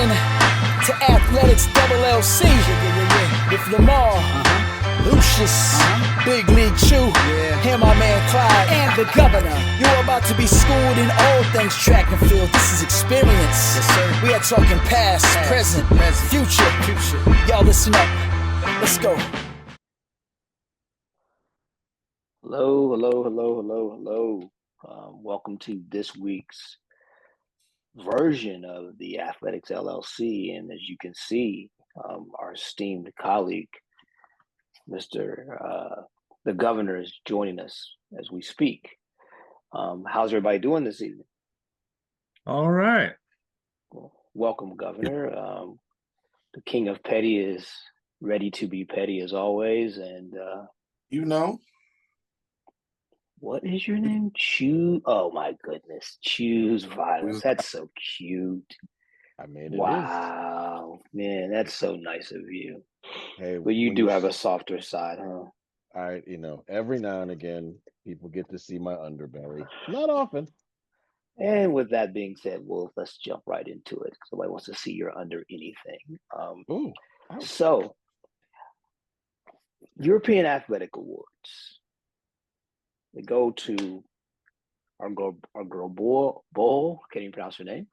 in to Athletics LLC with Lamar, Lucius, Big League Chew, and my man Clyde, and the governor. You're about to be schooled in all things track and field. This is experience. Yes, sir. We are talking past, present, future. Y'all listen up. Let's go. Hello. Welcome to this week's version of the Athletics LLC. And as you can see, our esteemed colleague, Mr. The Governor, is joining us as we speak. How's everybody doing this evening? All right. Well, welcome, Governor. The King of Petty is ready to be petty as always. And what is your name? Oh my goodness. Choose Violence. That's so cute. I made it. Wow. Man, that's so nice of you. Hey, but you do have a softer side, huh? Every now and again, people get to see my underbelly. Not often. And with that being said, well, let's jump right into it. Somebody wants to see your under anything. So, European Athletic Awards. They go to our girl Bull, can't even pronounce her name,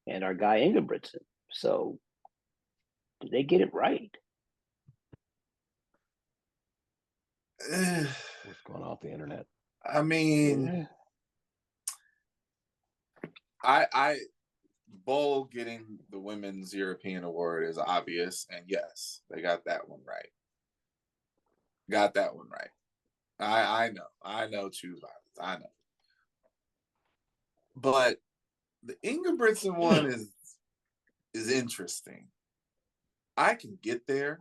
and our guy Ingebrigtsen. So, did they get it right? What's going on with the internet? I mean, I Bull getting the Women's European Award is obvious, and yes, they got that one right. I know Choose Violence. I know. But the Ingebrigtsen one is interesting. I can get there.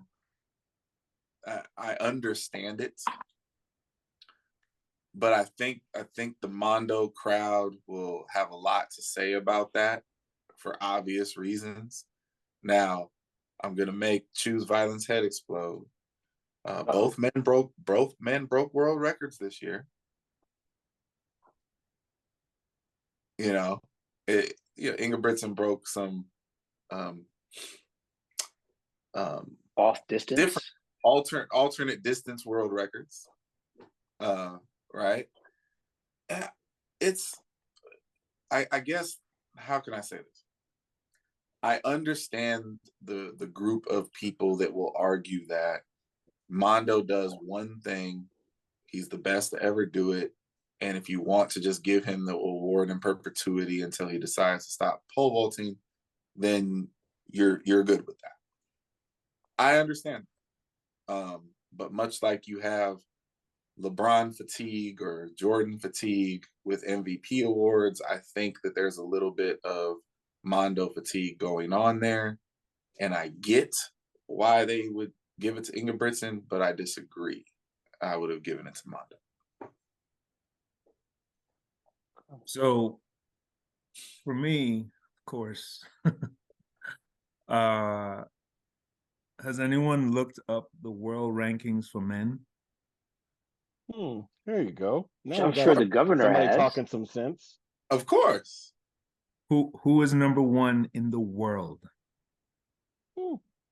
I understand it. But I think the Mondo crowd will have a lot to say about that for obvious reasons. Now, I'm gonna make Choose Violence head explode. Both men broke world records this year. Ingebrigtsen broke some off distance, different alternate distance world records. Right? I guess, how can I say this? I understand the group of people that will argue that Mondo does one thing, he's the best to ever do it, and if you want to just give him the award in perpetuity until he decides to stop pole vaulting, then you're good with that. I understand. But much like you have LeBron fatigue or Jordan fatigue with MVP awards, I think that there's a little bit of Mondo fatigue going on there. And I get why they would give it to Ingebrigtsen, but I disagree. I would have given it to Mondo. So for me, of course, has anyone looked up the world rankings for men? There you go. Now I'm sure the governor has. Talking some sense. Of course. Who is number one in the world?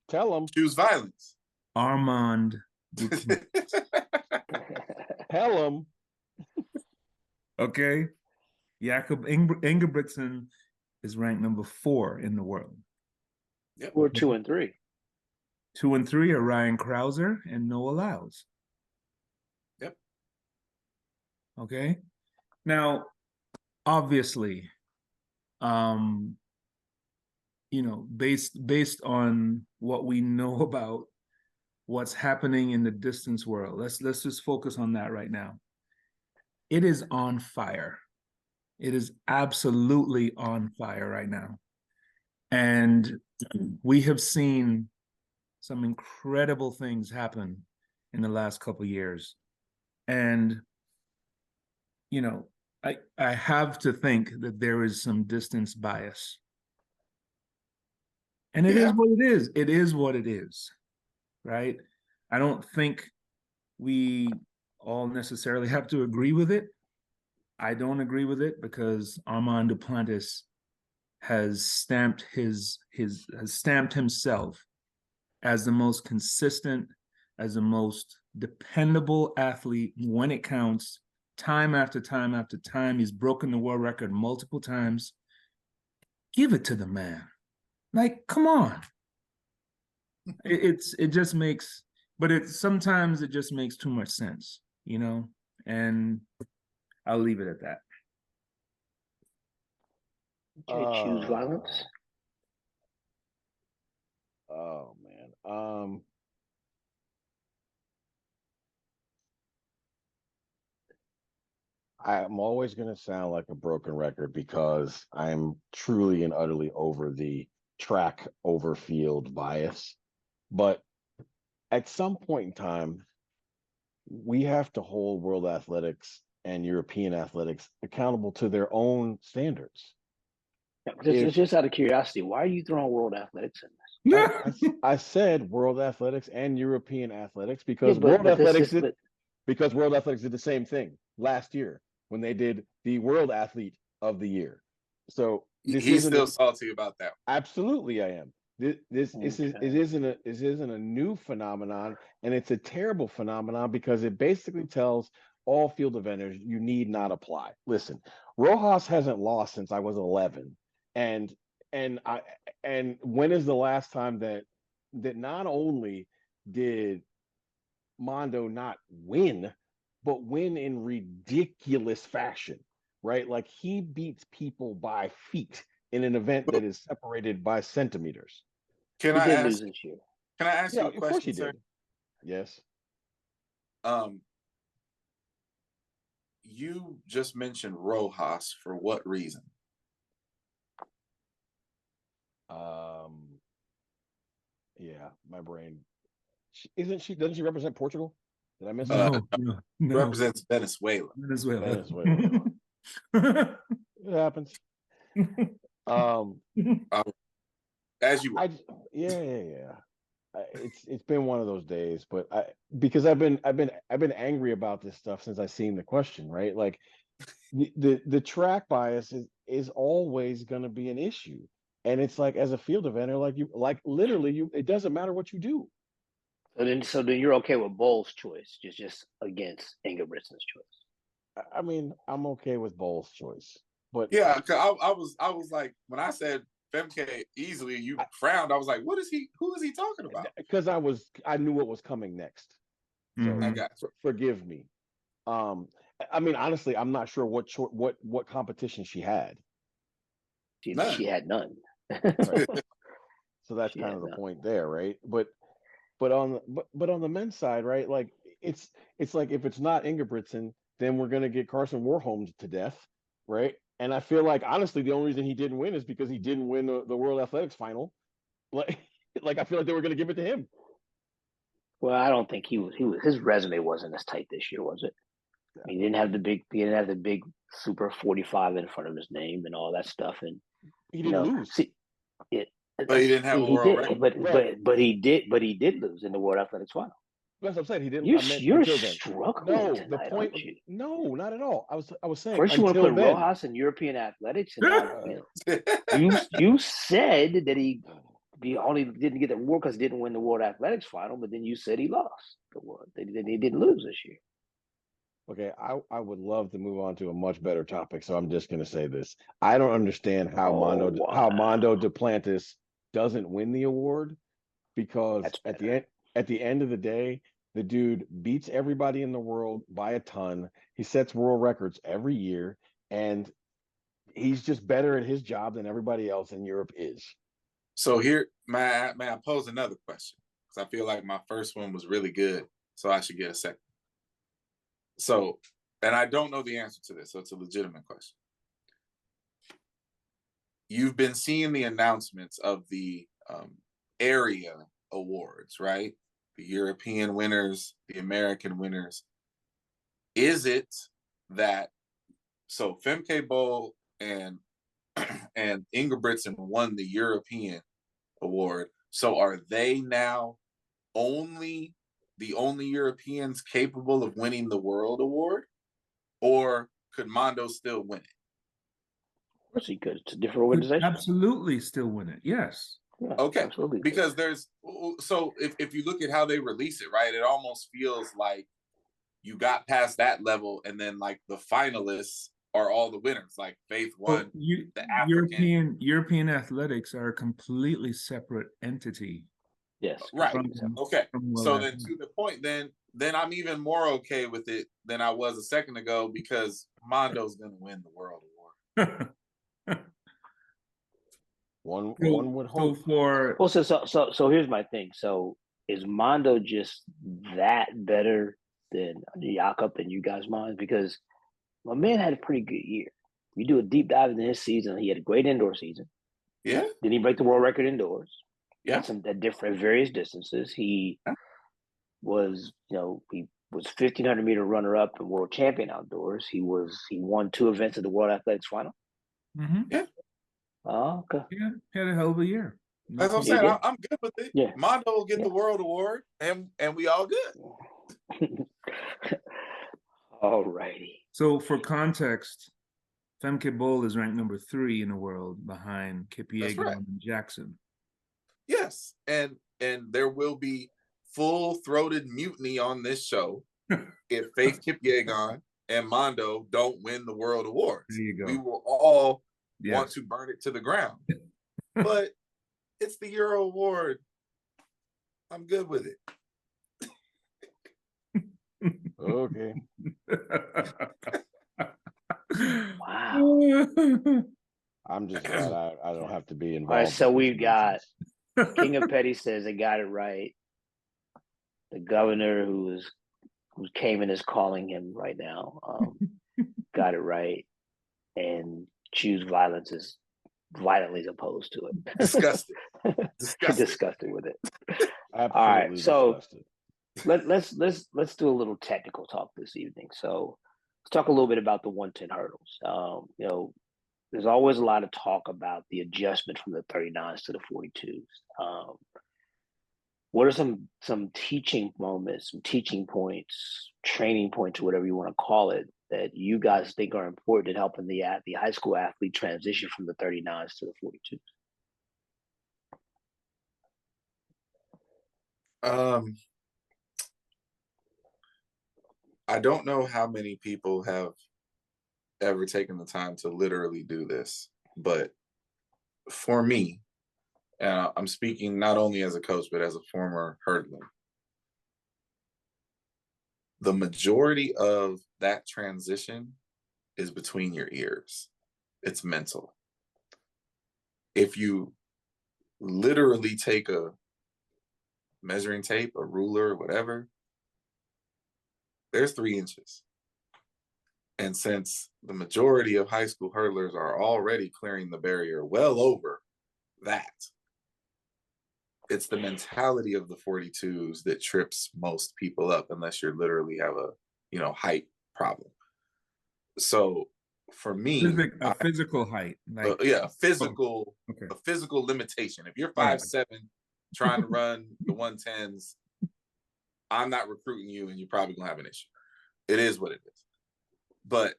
Tell him. Choose Violence. Armand. Tell him. Okay. Jakob Ingebrigtsen is ranked number 4 in the world. Yep. We're 2 and 3. 2 and 3 are Ryan Krauser and Noah Lyles. Yep. Okay. Now, obviously, based on what we know about what's happening in the distance world, let's just focus on that right now. It is on fire. It is absolutely on fire right now. And we have seen some incredible things happen in the last couple of years. And, I have to think that there is some distance bias. And it is what it is. It is what it is, right? I don't think we all necessarily have to agree with it. I don't agree with it because Armand Duplantis has stamped himself as the most consistent, as the most dependable athlete when it counts, time after time after time. He's broken the world record multiple times. Give it to the man. Like, come on. It just makes, but sometimes it just makes too much sense, you know? And I'll leave it at that. Choose violence. Oh man. I'm always going to sound like a broken record because I'm truly and utterly over the track over field bias. But at some point in time, we have to hold world athletics and European athletics accountable to their own standards. Just out of curiosity, why are you throwing world athletics in this? I said world athletics and European athletics because Yeah, world athletics did the same thing last year when they did the world athlete of the year. So he's still salty about that. Absolutely, I am. This isn't a new phenomenon, and it's a terrible phenomenon because it basically tells all field eventers you need not apply. Listen, Rojas hasn't lost since I was 11, and when is the last time that not only did Mondo not win, but win in ridiculous fashion, right? Like he beats people by feet in an event that is separated by centimeters. Can I ask? Lose this year. Can I ask you a question, of course he sir? did. Yes. You just mentioned Rojas for what reason? Yeah, my brain. Doesn't she represent Portugal? Did I miss No. Represents Venezuela. Venezuela. It happens. As you were. Yeah. It's been one of those days, but because I've been angry about this stuff since I seen the question, right? Like the track bias is always going to be an issue, and it's like as a field eventer, literally it doesn't matter what you do. So then you're okay with Bowles' choice, just against Ingebrigtsen's choice. I mean, I'm okay with Bowles' choice, but yeah, I was like, when I said Femke easily, you frowned. I was like, who is he talking about? Because I knew what was coming next. So I got forgive me. I mean, honestly, I'm not sure what competition she had. She had none. Right. So that's kind of the point there, right? But on the men's side, right? Like it's like if it's not Ingebrigtsen, then we're gonna get Carson Warholm to death, right? And I feel like honestly, the only reason he didn't win is because he didn't win the World Athletics final. Like I feel like they were gonna give it to him. Well, I don't think he was. His resume wasn't as tight this year, was it? Yeah. He didn't have the big Super 45 in front of his name and all that stuff, and he didn't lose. But he didn't have a world record. But he did lose in the World Athletics final. That's what I'm saying. He didn't. You're struggling. No, tonight, the point. Aren't you? No, not at all. I was saying. First, you want to put Rojas in European athletics, and you said that he only didn't get the award because he didn't win the World Athletics final, but then you said he lost the award. He didn't lose this year. Okay, I would love to move on to a much better topic, so I'm just going to say this. I don't understand how Mondo Duplantis doesn't win the award because at the end of the day, the dude beats everybody in the world by a ton. He sets world records every year, and he's just better at his job than everybody else in Europe is. So here, may I pose another question? Because I feel like my first one was really good, so I should get a second. So, and I don't know the answer to this, so it's a legitimate question. You've been seeing the announcements of the area awards, right? The European winners, the American winners. Is it that, so Femke Bol and Ingebrigtsen won the European award, so are they now the only Europeans capable of winning the world award, or could Mondo still win it? Of course he could. It's a different Could organization. absolutely still win it. Yes. Yeah, Okay, absolutely. because so if you look at how they release it, right, it almost feels like you got past that level, and then like the finalists are all the winners. Like Faith won the African. European athletics are a completely separate entity. Yes. Right. From Okay. World So then, Athletics. to the point, then I'm even more okay with it than I was a second ago, because Mondo's going to win the world award. One would So hope. Well, so here's my thing. So is Mondo just that better than Jakob in you guys' minds? Because my man had a pretty good year. You do a deep dive into his season. He had a great indoor season. Yeah. Did he break the world record indoors? Yeah. At different various distances. He was, he was 1,500-meter runner-up and world champion outdoors. He won 2 events at the World Athletics Final. Mm-hmm. Yeah. Oh, okay. Yeah, had a hell of a year. No, as I'm saying, I'm good with it. Yeah. Mondo will get the world award, and we all good. All righty. So for context, Femke Bol is ranked number 3 in the world behind Kipyegon right. and Jackson. Yes, and there will be full-throated mutiny on this show if Faith Kipyegon and Mondo don't win the world awards. There you go. We will all want to burn it to the ground. But it's the Euro Award. I'm good with it. Okay. Wow. I'm just glad I don't have to be involved. All right, so we've got nonsense. King of Petty says they got it right. The governor who Cayman is calling him right now got it right, and choose violence is violently opposed to it. Disgusted. Disgusted with it. Absolutely. All right, so disgusted. let's do a little technical talk this evening. So let's talk a little bit about the 110 hurdles. There's always a lot of talk about the adjustment from the 39s to the 42s. What are some teaching moments, some teaching points, training points, or whatever you want to call it, that you guys think are important in helping the high school athlete transition from the 39s to the 42s? I don't know how many people have ever taken the time to literally do this, but for me, and I'm speaking not only as a coach, but as a former hurdler, the majority of that transition is between your ears. It's mental. If you literally take a measuring tape, a ruler, whatever, there's 3 inches. And since the majority of high school hurdlers are already clearing the barrier well over that, it's the mentality of the 42s that trips most people up, unless you literally have a height problem. So for me, a physical height, like a physical limitation. If you're 5'7", trying to run the 110s, I'm not recruiting you, and you're probably gonna have an issue. It is what it is. But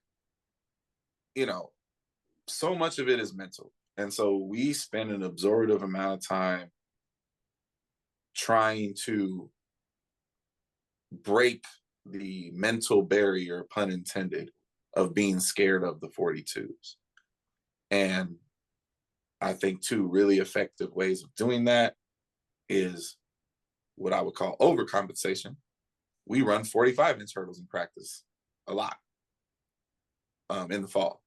so much of it is mental, and so we spend an absorptive amount of time trying to break the mental barrier, pun intended, of being scared of the 42s. And I think 2 really effective ways of doing that is what I would call overcompensation. We run 45-inch hurdles in practice a lot in the fall,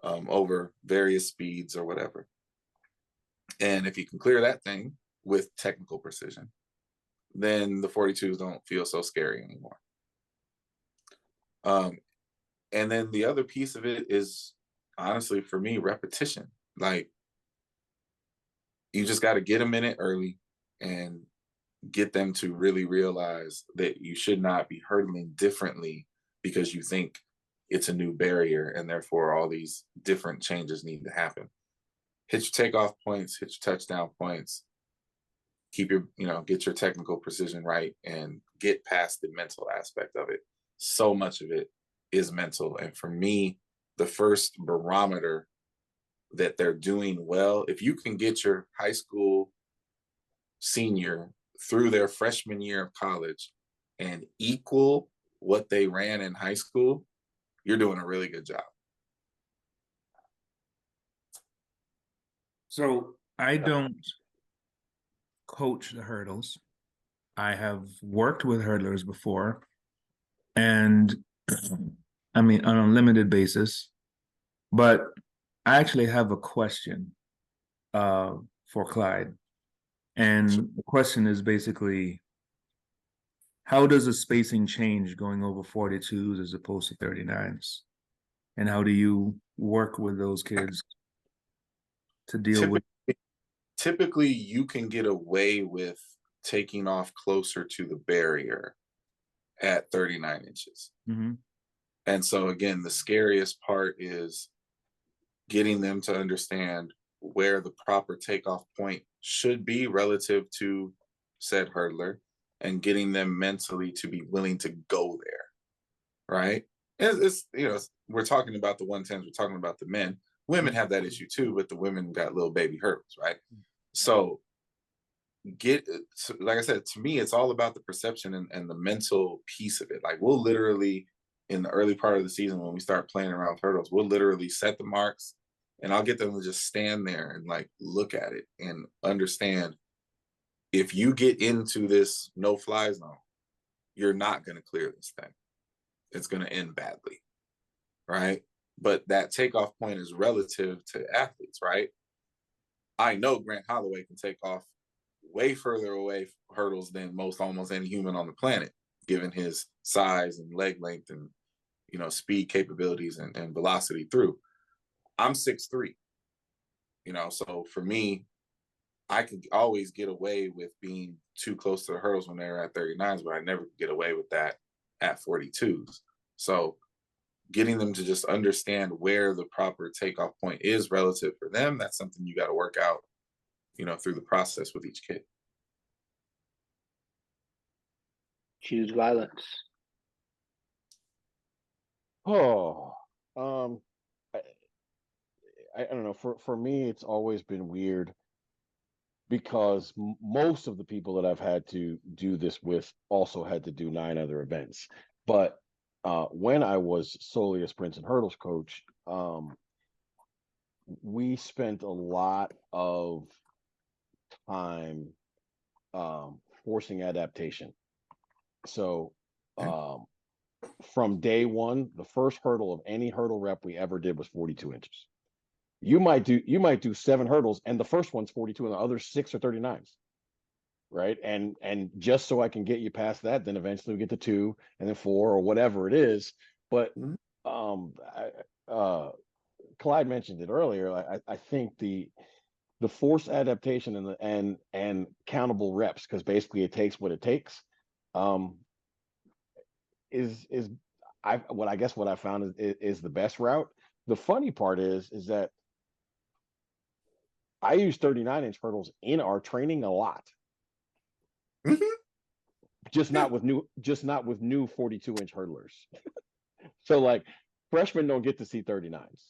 over various speeds or whatever. And if you can clear that thing with technical precision, then the 42s don't feel so scary anymore. And then the other piece of it is, honestly, for me, repetition. Like, you just got to get them in it early and get them to really realize that you should not be hurdling differently because you think it's a new barrier, and therefore all these different changes need to happen. Hit your takeoff points, hit your touchdown points, keep your, get your technical precision right, and get past the mental aspect of it. So much of it is mental. And for me, the first barometer that they're doing well, if you can get your high school senior through their freshman year of college and equal what they ran in high school, you're doing a really good job. So I don't coach the hurdles. I have worked with hurdlers before, and I mean, on a limited basis, but I actually have a question for Clyde. And the question is basically, how does the spacing change going over 42s as opposed to 39s? And how do you work with those kids to deal with? Typically, you can get away with taking off closer to the barrier at 39 inches. Mm-hmm. And so, again, the scariest part is getting them to understand where the proper takeoff point should be relative to said hurdler, and getting them mentally to be willing to go there, right? It's we're talking about the 110s, we're talking about the men. Women have that issue too, but the women got little baby hurdles, right? So like I said, to me, it's all about the perception and the mental piece of it. Like, we'll literally, in the early part of the season, when we start playing around with hurdles, we'll literally set the marks, and I'll get them to just stand there and like look at it and understand, if you get into this no-fly zone, you're not going to clear this thing. It's going to end badly, right? But that takeoff point is relative to athletes, right? I know Grant Holloway can take off way further away hurdles than almost any human on the planet, given his size and leg length and speed capabilities and velocity through. I'm 6'3", so for me, I could always get away with being too close to the hurdles when they're at 39s, but I never could get away with that at 42s. So getting them to just understand where the proper takeoff point is relative for them, that's something you got to work out, through the process with each kid. Choose violence. Oh, I don't know. For me, it's always been weird because most of the people that I've had to do this with also had to do 9 other events. But when I was solely a sprints and hurdles coach, we spent a lot of time forcing adaptation. So from day one, the first hurdle of any hurdle rep we ever did was 42 inches. You might do 7 hurdles, and the first one's 42, and the other 6 are 39s, right? And just so I can get you past that, then eventually we get to 2, and then 4, or whatever it is. But Clyde mentioned it earlier. I think the force adaptation and countable reps, because basically it takes what it takes, is what I found is the best route. The funny part is that I use 39-inch hurdles in our training a lot. Mm-hmm. Just not with new 42-inch hurdlers. So like freshmen don't get to see 39s.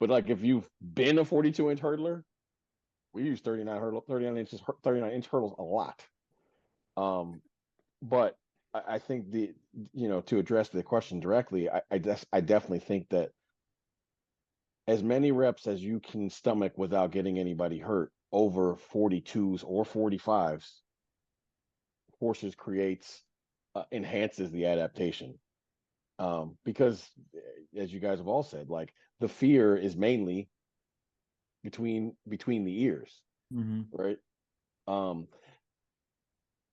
But like if you've been a 42-inch hurdler, we use 39-inch hurdles a lot. But I think to address the question directly, I definitely think that as many reps as you can stomach without getting anybody hurt over 42s or 45s enhances the adaptation. Because as you guys have all said, like the fear is mainly between the ears, right?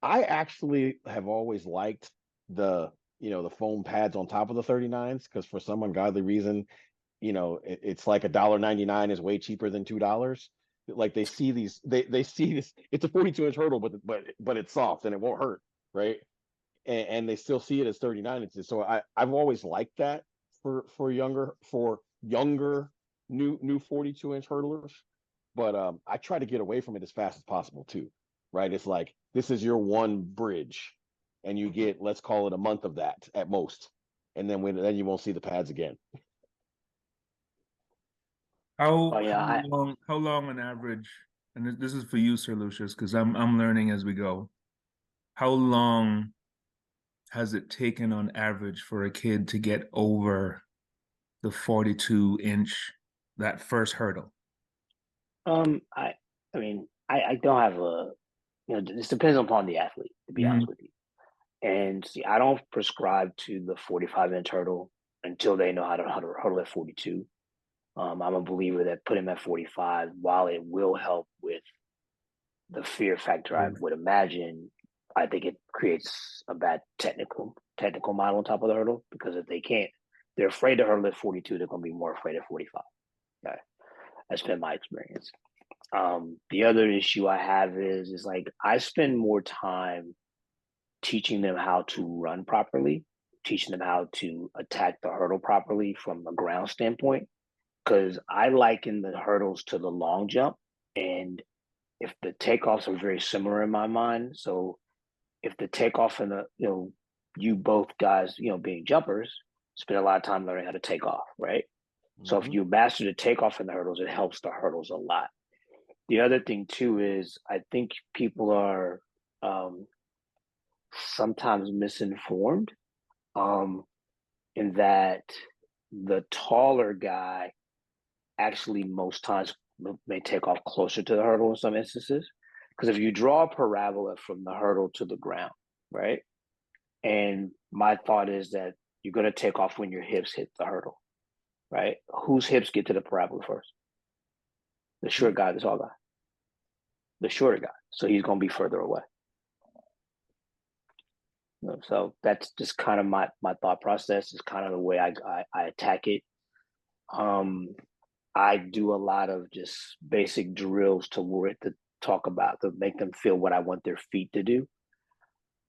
I actually have always liked the foam pads on top of the 39s, because for some ungodly reason, it's like $1.99 is way cheaper than $2. Like they see this, it's a 42-inch hurdle, but it's soft and it won't hurt, right? And they still see it as 39 inches. So I've always liked that for younger new 42-inch hurdlers. But I try to get away from it as fast as possible too, right? It's like, this is your one bridge, and you get, let's call it a month of that at most, and then you won't see the pads again. How Oh yeah, how long on average, and this is for you, Sir Lucius, because I'm learning as we go. How long has it taken on average for a kid to get over the 42-inch, that first hurdle? I mean, I don't have a, this depends upon the athlete, to be honest with you. And see, I don't prescribe to the 45-inch hurdle until they know how to hurdle at 42. I'm a believer that put him at 45, while it will help with the fear factor, I would imagine, I think it creates a bad technical model on top of the hurdle, because if they're afraid to hurdle at 42, they're going to be more afraid at 45. Okay. That's been my experience. The other issue I have is like, I spend more time teaching them how to run properly, teaching them how to attack the hurdle properly from a ground standpoint, because I liken the hurdles to the long jump. And if the takeoffs are very similar in my mind, so if the takeoff and you both guys, being jumpers, spend a lot of time learning how to take off, right? So if you master the takeoff in the hurdles, it helps the hurdles a lot. The other thing too is, I think people are sometimes misinformed, in that the taller guy actually most times may take off closer to the hurdle in some instances. Because if you draw a parabola from the hurdle to the ground, right? And my thought is that you're going to take off when your hips hit the hurdle, right? Whose hips get to the parabola first? The short guy, the tall guy. The shorter guy. So he's going to be further away. So that's just kind of my thought process. Is kind of the way I attack it. I do a lot of just basic drills to make them feel what I want their feet to do.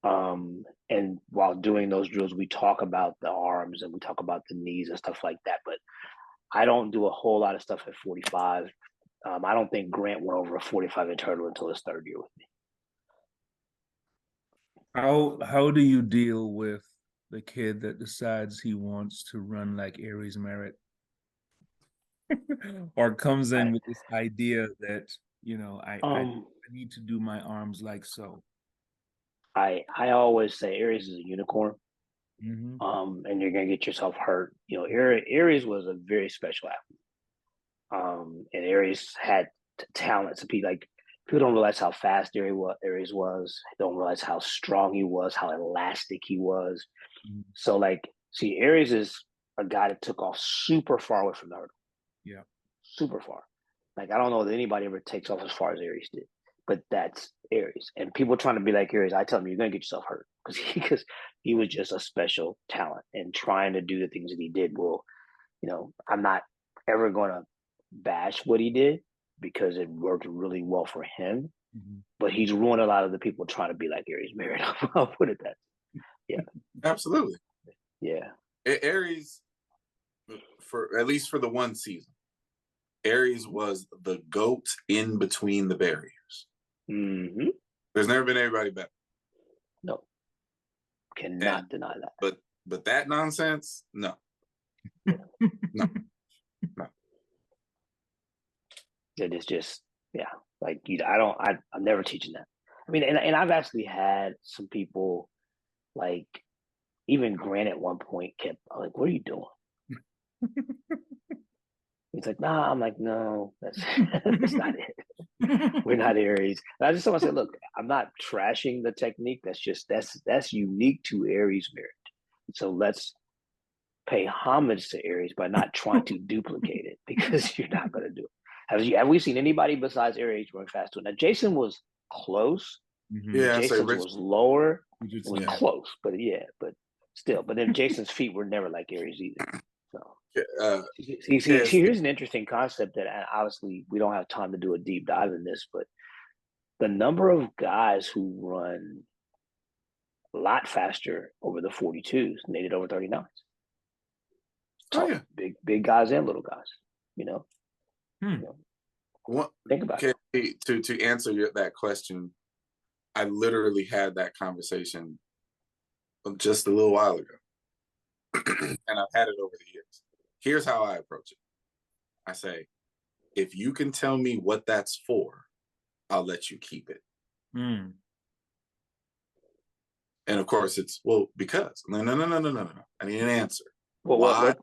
And while doing those drills, we talk about the arms and we talk about the knees and stuff like that. But I don't do a whole lot of stuff at 45. I don't think Grant went over a 45-inch hurdle until his third year with me. How do you deal with the kid that decides he wants to run like Aries Merritt? Or comes in with this idea that, I need to do my arms like so. I always say Aries is a unicorn. Mm-hmm. And you're gonna get yourself hurt. Aries was a very special athlete. And Aries had talent. So people don't realize how fast Aries was. Don't realize how strong he was, how elastic he was. Mm-hmm. So Aries is a guy that took off super far away from the hurdle. Yeah. Super far. I don't know that anybody ever takes off as far as Aries did, but that's Aries. And people trying to be like Aries, I tell them, you're going to get yourself hurt, because he was just a special talent, and trying to do the things that he did I'm not ever going to bash what he did, because it worked really well for him, but he's ruined a lot of the people trying to be like Aries Merritt. I'll put it that. Yeah. Absolutely. Yeah. Aries, at least for the one season, Aries was the GOAT in between the barriers. Mm-hmm. There's never been anybody better. No. Cannot deny that. But that nonsense, no. No. It is just, I'm never teaching that. I mean, and I've actually had some people, even Grant at one point kept what are you doing? He's like, nah. I'm like, no, that's not it. We're not Aries. And I just want to say, look, I'm not trashing the technique. That's unique to Aries Merritt. So let's pay homage to Aries by not trying to duplicate it, because you're not going to do it. Have we seen anybody besides Aries run faster? Now, Jason was close. Yeah, Jason was lower. It was close, but still. But then Jason's feet were never like Aries either. So here's an interesting concept that obviously we don't have time to do a deep dive in this, but the number of guys who run a lot faster over the 42s than they did over 39s. Oh, yeah. Big guys and little guys, think about it. To answer that question, I literally had that conversation just a little while ago. And I've had it over the years. Here's how I approach it. I say, If you can tell me what that's for, I'll let you keep it. Mm. And of course, it's because no. I need an answer. Well, Why?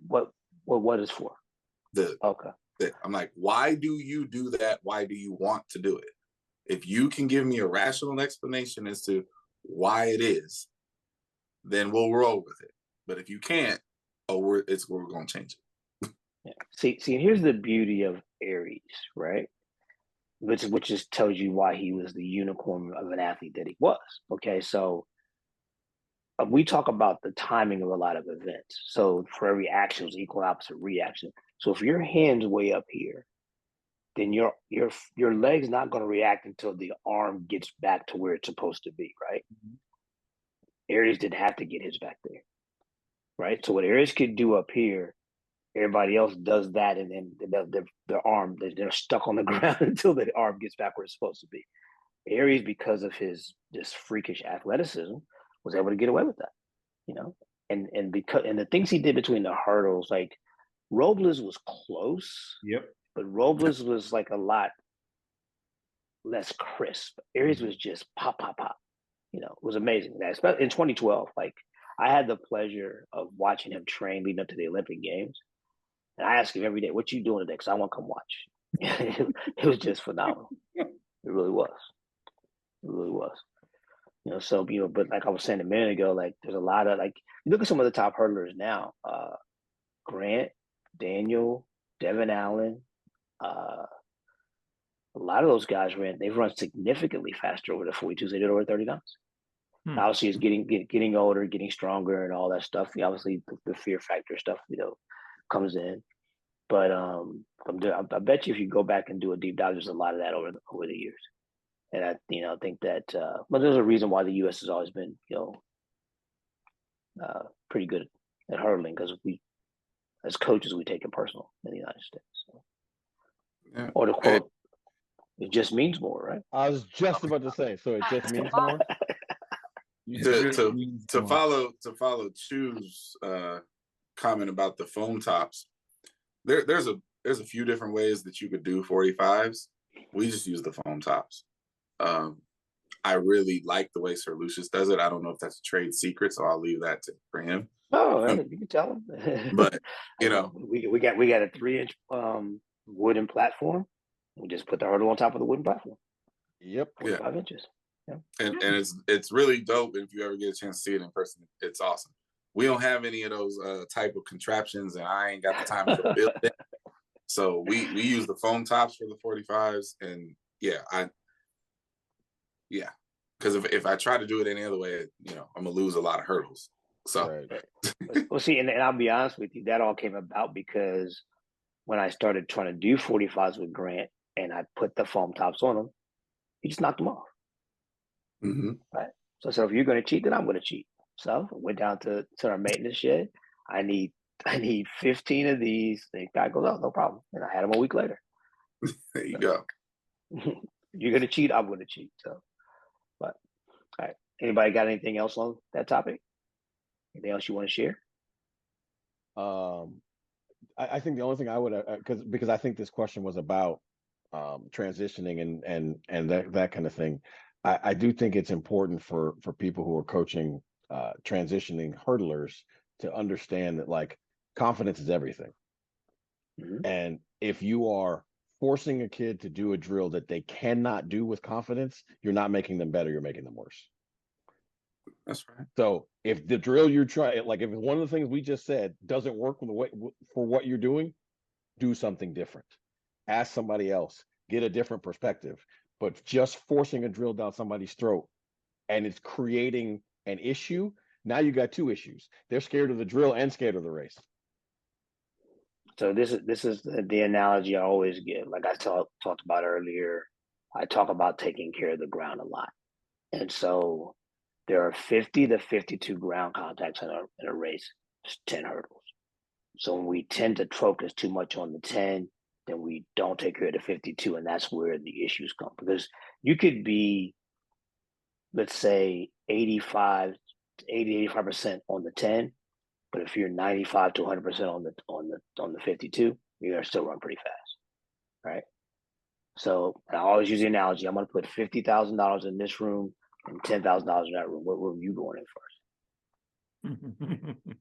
what is for? Okay. I'm like, why do you do that? Why do you want to do it? If you can give me a rational explanation as to why it is, then we'll roll with it. But if you can't, we're going to change it. Yeah. See, here's the beauty of Aries, right? Which just tells you why he was the unicorn of an athlete that he was. Okay, so we talk about the timing of a lot of events. So for every action is equal and opposite reaction. So if your hand's way up here, then your leg's not going to react until the arm gets back to where it's supposed to be, right? Mm-hmm. Aries didn't have to get his back there, right? So what Aries could do up here, everybody else does that, and then their arm, they're stuck on the ground until the arm gets back where it's supposed to be. Aries, because of his just freakish athleticism, was able to get away with that, you know, and the things he did between the hurdles, like Robles was close, yep, but Robles was like a lot less crisp. Aries was just pop, pop, pop. You know, it was amazing. That in 2012, like I had the pleasure of watching him train leading up to the Olympic Games, and I ask him every day, "What you doing today?" Because I want to come watch. It was just phenomenal. It really was. It really was. You know, so, you know, but like I was saying a minute ago, like there's a lot of, like, you look at some of the top hurdlers now, Grant, Daniel, Devin Allen, a lot of those guys they've run significantly faster over the 42s than they did over 39s. Obviously, it's getting older, getting stronger, and all that stuff. Obviously, the fear factor stuff, you know, comes in. But I bet you if you go back and do a deep dive, there's a lot of that over the years. And I think that, but there's a reason why the U.S. has always been, you know, pretty good at hurdling, because we, as coaches, we take it personal in the United States. So. Yeah. Or to quote, it just means more, right? I was just about to say, so it just means more. To follow Chu's comment about the foam tops, there's a few different ways that you could do 45s. We just use the foam tops. I really like the way Sir Lucius does it. I don't know if that's a trade secret, so I'll leave that for him. Oh, you can tell him. But you know, we got a 3-inch wooden platform. We just put the hurdle on top of the wooden platform. Yep. 45 inches. Yeah. And it's really dope. If you ever get a chance to see it in person, it's awesome. We don't have any of those type of contraptions, and I ain't got the time to build it. So we use the foam tops for the 45s, and because if I try to do it any other way, you know, I'm gonna lose a lot of hurdles. So, right. Well, see, and I'll be honest with you, that all came about because when I started trying to do 45s with Grant, and I put the foam tops on them, he just knocked them off. Mm-hmm. Right. So if you're going to cheat, then I'm going to cheat. So I went down to our maintenance shed. I need 15 of these. The guy goes, "Oh, no problem." And I had them a week later. There you go. You're going to cheat, I'm going to cheat. So, but all right. Anybody got anything else on that topic? Anything else you want to share? I think the only thing I would, because I think this question was about transitioning and that kind of thing. I do think it's important for people who are coaching transitioning hurdlers to understand that, like, confidence is everything. Mm-hmm. And if you are forcing a kid to do a drill that they cannot do with confidence, you're not making them better, you're making them worse. That's right. So if the drill you're trying, like if one of the things we just said doesn't work for what you're doing, do something different. Ask somebody else, get a different perspective. But just forcing a drill down somebody's throat and it's creating an issue, now you got two issues. They're scared of the drill and scared of the race. So this is the analogy I always give. Like I talked about earlier, I talk about taking care of the ground a lot. And so there are 50 to 52 ground contacts in a race, 10 hurdles. So when we tend to focus too much on the 10, then we don't take care of the 52, and that's where the issues come. Because you could be, let's say, 85% on the 10, but if you're 95 to 100% on the 52, you're gonna still run pretty fast. right? So I always use the analogy: I'm going to put $50,000 in this room and $10,000 in that room. What room are you going in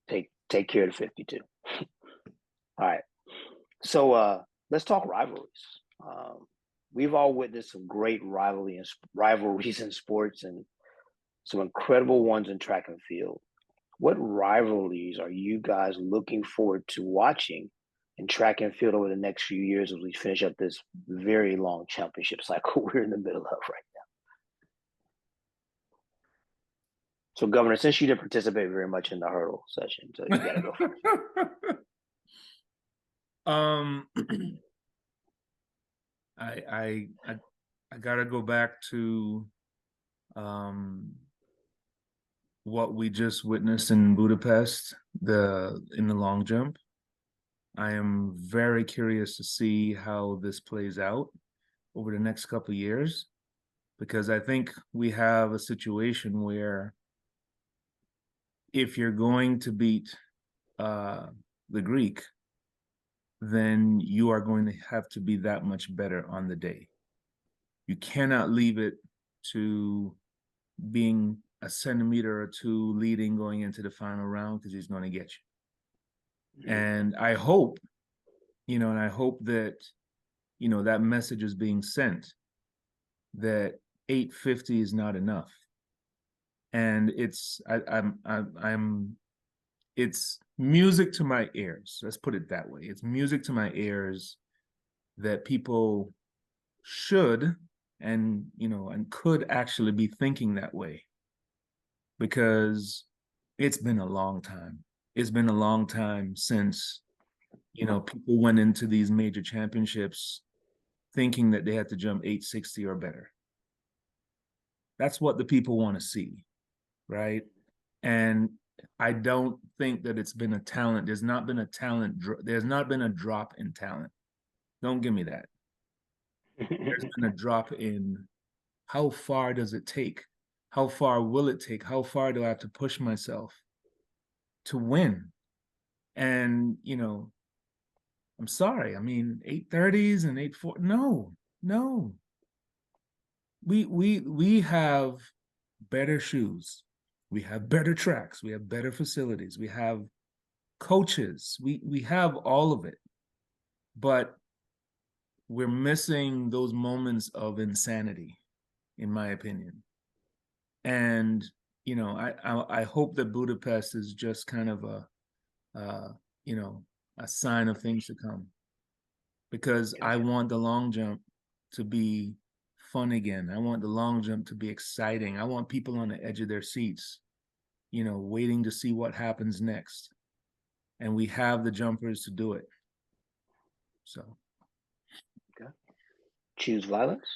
first? Take care of the 52. All right. So let's talk rivalries. We've all witnessed some great rivalries in sports and some incredible ones in track and field. What rivalries are you guys looking forward to watching in track and field over the next few years as we finish up this very long championship cycle we're in the middle of right now? So, Governor, since you didn't participate very much in the hurdle session, so you got to go first. I gotta go back to what we just witnessed in Budapest, in the long jump. I am very curious to see how this plays out over the next couple of years, because I think we have a situation where if you're going to beat the Greek, then you are going to have to be that much better on the day. You cannot leave it to being a centimeter or two leading going into the final round, because he's going to get you. And I hope, that, that message is being sent, that 850 is not enough. And it's music to my ears. Let's put it that way. It's music to my ears that people should and could actually be thinking that way, because it's been a long time. It's been a long time since, people went into these major championships thinking that they had to jump 860 or better. That's what the people want to see, right? And I don't think that it's been a talent. There's not been a drop in talent. Don't give me that. There's been a drop in how far does it take? How far will it take? How far do I have to push myself to win? And, I'm sorry. I mean, 830s and 840. No. We have better shoes. We have better tracks. We have better facilities. We have coaches. We have all of it. But we're missing those moments of insanity, in my opinion. And, I hope that Budapest is just kind of a sign of things to come, because I want the long jump to be fun again. I want the long jump to be exciting. I want people on the edge of their seats, waiting to see what happens next. And we have the jumpers to do it. So. Okay. Choose violence.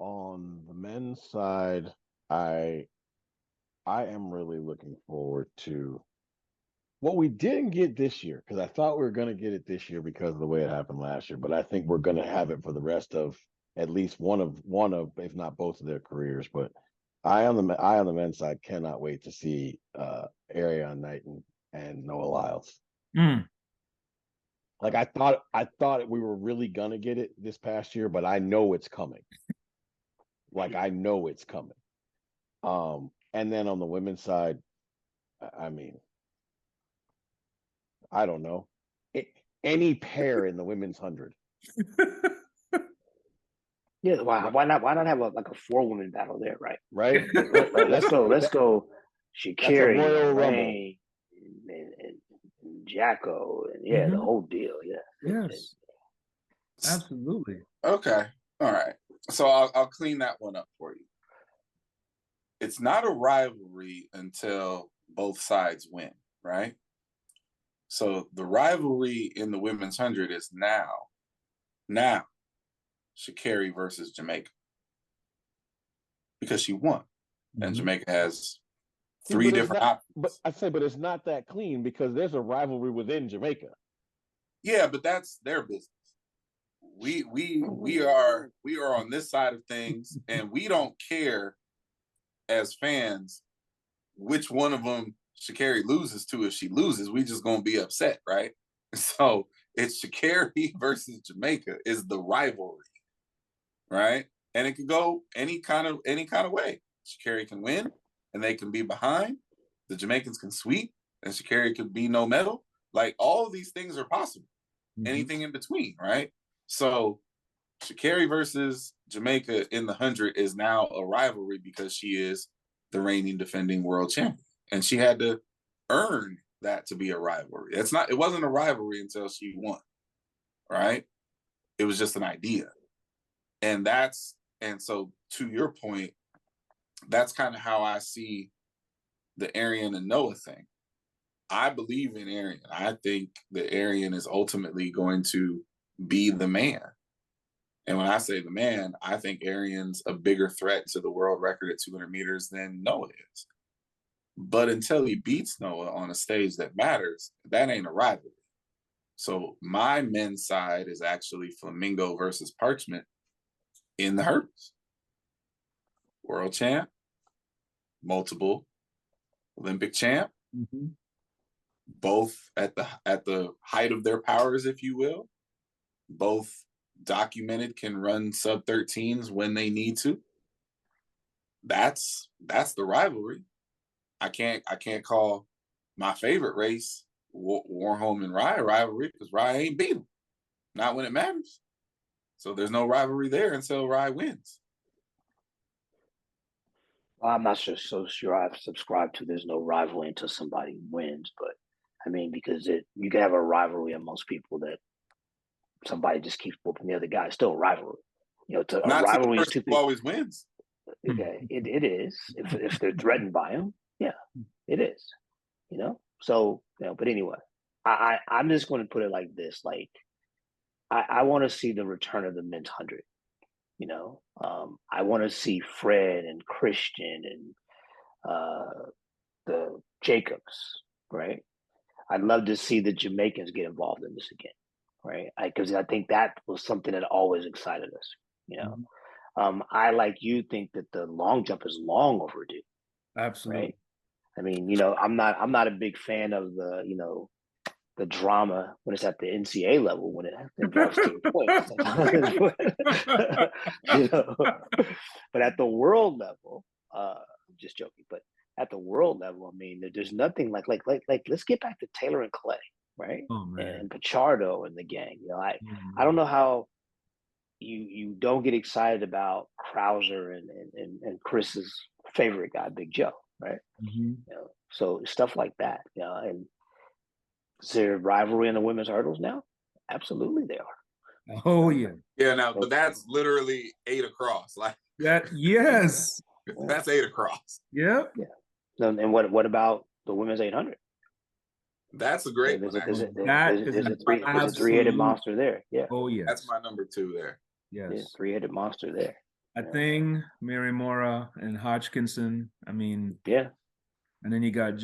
On the men's side, I am really looking forward to what we didn't get this year, because I thought we were going to get it this year because of the way it happened last year. But I think we're going to have it for the rest of at least one of, if not both of their careers. But I on the men's side cannot wait to see Arion Knighton and Noah Lyles. Like I thought we were really gonna get it this past year, but I know it's coming. Like I know it's coming. And then on the women's side, I mean, I don't know. Any pair in the women's 100. Yeah, why not have a 4-woman battle there, right? Right. Let's go. Sha'Carri, Rumble. and Jacko, and the whole deal. Yeah. Yes. Absolutely. Okay. All right. So I'll clean that one up for you. It's not a rivalry until both sides win, right? So the rivalry in the women's 100 is now Sha'Carri versus Jamaica, because she won, and Jamaica has three different options. But it's not that clean, because there's a rivalry within Jamaica. Yeah, but that's their business. We are on this side of things, and we don't care as fans which one of them Sha'Carri loses to. If she loses, we just gonna be upset, right? So it's Sha'Carri versus Jamaica is the rivalry, right? And it could go any kind of way. Sha'Carri can win, and they can be behind. The Jamaicans can sweep, and Sha'Carri could be no medal. Like, all of these things are possible. Anything in between, right? So Sha'Carri versus Jamaica in the 100 is now a rivalry because she is the reigning defending world champion, and she had to earn that to be a rivalry. It wasn't a rivalry until she won, right? It was just an idea. And so to your point, that's kind of how I see the Arian and Noah thing. I believe in Arian. I think that Arian is ultimately going to be the man. And when I say the man, I think Arian's a bigger threat to the world record at 200 meters than Noah is. But until he beats Noah on a stage that matters, that ain't a rivalry. So my men's side is actually Flamingo versus Parchment in the hurdles. World champ, multiple Olympic champ, both at the height of their powers, if you will. Both documented can run sub-13s when they need to. That's the rivalry. I can't call my favorite race Warholm and Rye rivalry because Rye ain't beat him. Not when it matters. So there's no rivalry there until Rye wins. Well, I'm not so sure I've subscribed to there's no rivalry until somebody wins, but I mean, because you can have a rivalry amongst people that somebody just keeps whooping the other guy. It's still a rivalry. You know, a rivalry is two people. Always wins. Okay, it is. If they're threatened by him, yeah, it is. You know, so but anyway, I'm just going to put it like this: like, I want to see the return of the men's 100. You know, I want to see Fred and Christian and the Jacobs, right? I'd love to see the Jamaicans get involved in this again, right? Because I think that was something that always excited us. You know, I, like you, think that the long jump is long overdue. Absolutely. Right? I mean, you know, I'm not a big fan of the drama when it's at the NCAA level, when it involves team points. You know, but at the world level, I'm just joking, but at the world level, I mean, there's nothing like let's get back to Taylor and Clay, right? And Pichardo and the gang. You know, I don't know how you don't get excited about Krauser and Chris's favorite guy, Big Joe, right? You know, so stuff like that, you know. And is there rivalry in the women's hurdles now? Absolutely, they are. Oh yeah, yeah. Now, but that's literally 8 across. Like that. Yes, that's 8 across. Yep. Yeah. And what about the women's 800? That's a great one. There's a three-headed monster there. Yeah. Oh yeah. That's my number 2 there. Yes. Yeah, three-headed monster there. I think Mary Mora and Hodgkinson. I mean, yeah. And then you got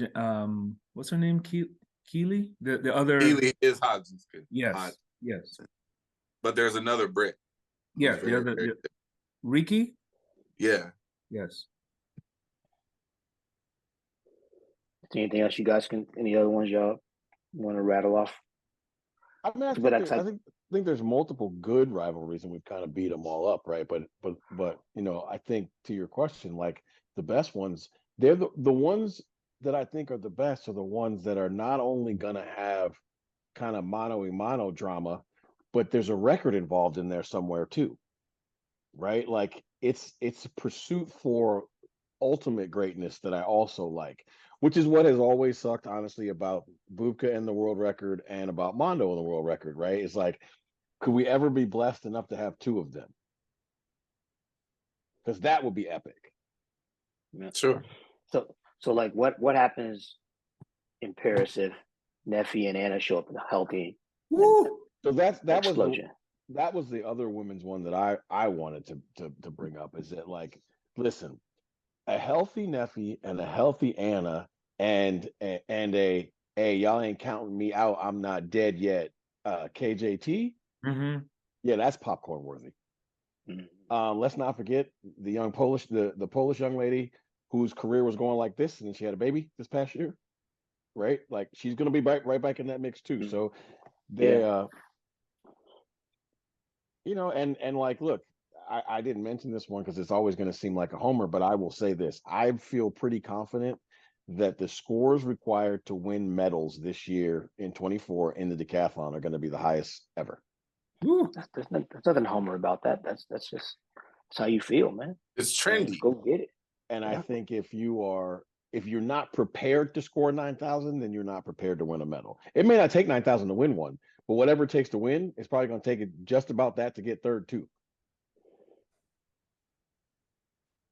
what's her name? Keeley. The other Keeley is Hodgkinson. Yes. Yes. But there's another Brit. Yeah. The other Ricky. Yeah. Yes. Anything else you guys any other ones y'all want to rattle off? I mean, I think there's multiple good rivalries, and we've kind of beat them all up, right? But you know, I think to your question, like the best ones, they're the ones that I think are the best are the ones that are not only gonna have kind of mano-a-mano drama, but there's a record involved in there somewhere too, right? Like it's a pursuit for ultimate greatness that I also like, which is what has always sucked, honestly, about Bubka and the world record and about Mondo and the world record, right? It's like, could we ever be blessed enough to have 2 of them? Because that would be epic. Yeah. Sure. So like what happens in Paris if Neffy and Anna show up healthy? Woo! So that explosion. Was the other women's one that I wanted to bring up, is that, like, listen, a healthy Neffy and a healthy Anna and a hey, y'all ain't counting me out, I'm not dead yet, KJT. Yeah, that's popcorn worthy. Let's not forget the young Polish, the Polish young lady whose career was going like this, and then she had a baby this past year, right? Like, she's gonna be right back in that mix too. So they you know, and like, look, I didn't mention this one because it's always going to seem like a homer, but I will say this: I feel pretty confident that the scores required to win medals this year in 24 in the decathlon are going to be the highest ever. There's nothing homer about that. That's just that's how you feel, man. It's trendy. Go get it. And I think if you're not prepared to score 9,000, then you're not prepared to win a medal. It may not take 9,000 to win one, but whatever it takes to win, it's probably going to take it just about that to get third too.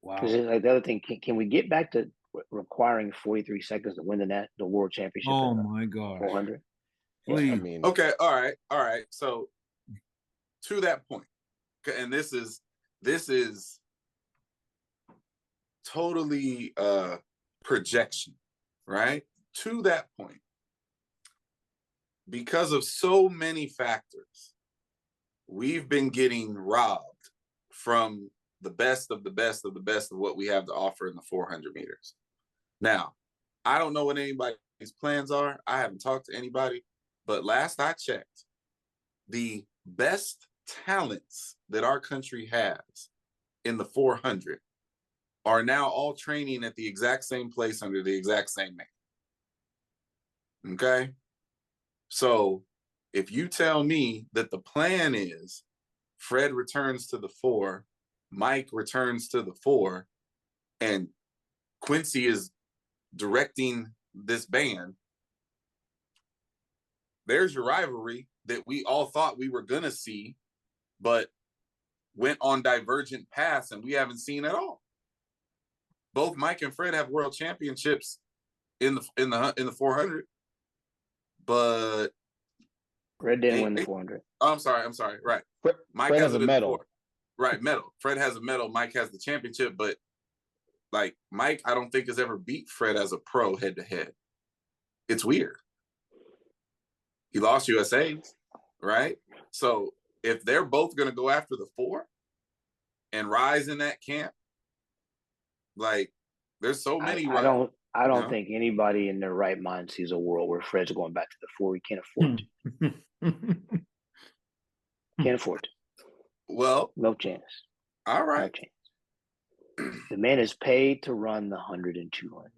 Wow. Because like the other thing, can we get back to requiring 43 seconds to win the world championship? Oh my gosh. 400. Please. I mean, Okay, all right. So to that point, and this is totally projection, right? To that point, because of so many factors, we've been getting robbed from the best of the best of the best of what we have to offer in the 400 meters. Now, I don't know what anybody's plans are. I haven't talked to anybody, but last I checked, the best talents that our country has in the 400 are now all training at the exact same place under the exact same name. Okay? So if you tell me that the plan is Fred returns to the 4, Mike returns to the 4, and Quincy is directing this band, there's your rivalry that we all thought we were going to see, but went on divergent paths and we haven't seen at all. Both Mike and Fred have world championships in the 400, but Fred didn't win the 400. Oh, I'm sorry. Right. Mike Fred has a medal. Right, medal. Fred has a medal. Mike has the championship, but like Mike, I don't think has ever beat Fred as a pro head to head. It's weird. He lost USA's, right? So if they're both going to go after the 4 and rise in that camp, like there's so many. I don't think anybody in their right mind sees a world where Fred's going back to the 4. He can't afford it. Can't afford it. Well, no chance. All right. No chance. The man is paid to run the 100 and 200.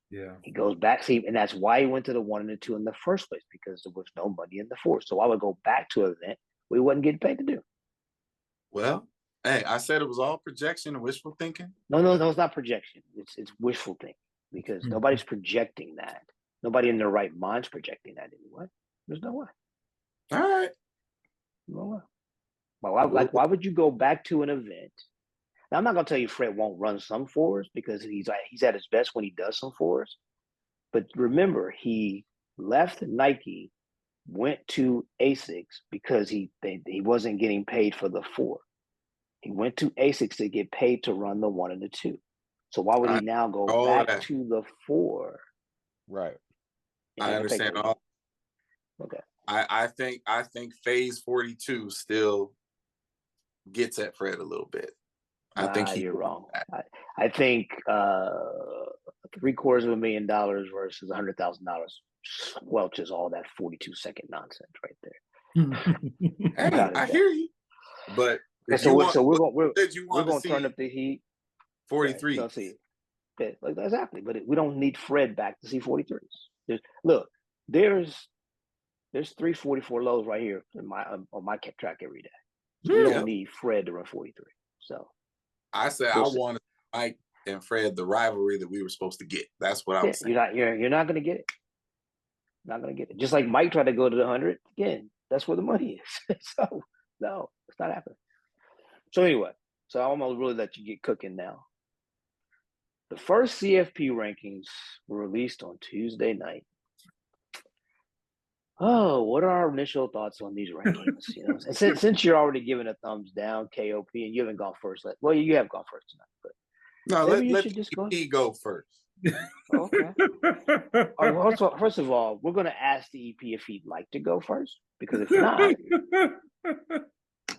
Yeah. He goes back, see, and that's why he went to the 1 and the 2 in the first place, because there was no money in the 4. So I would go back to an event we wasn't getting paid to do. Well, hey, I said it was all projection and wishful thinking. No, it's not projection. It's wishful thinking, because nobody's projecting that. Nobody in their right mind's projecting that anyway. There's no way. All right. No way. Well, why would you go back to an event? Now, I'm not gonna tell you Fred won't run some 4s, because he's at his best when he does some 4s. But remember, he left Nike, went to ASICS because he wasn't getting paid for the 4. He went to ASICS to get paid to run the 1 and the 2. So why would he now go back to the 4? Right. I understand all. Okay. I think phase 42 still gets at Fred a little bit. I think you're wrong. I think $750,000 versus $100,000 squelches all that 42-second nonsense right there. Hey, I hear you, but so we're going to turn up the heat. 43. Right, see it. Yeah, exactly, but we don't need Fred back to see 43s. There's 344 lows right here on my track every day. So we don't need Fred to run 43. So I said I wanted Mike and Fred the rivalry that we were supposed to get. That's what I was saying. You're not going to get it. Not going to get it. Just like Mike tried to go to the 100 again. That's where the money is. So no, it's not happening. So anyway, I'm gonna really let you get cooking now. The first CFP rankings were released on Tuesday night. Oh, what are our initial thoughts on these rankings? And since you're already giving a thumbs down, KOP, and you haven't gone first. Well, you have gone first tonight, but no, let go first. Okay. Also, first of all, we're going to ask the EP if he'd like to go first, because if not,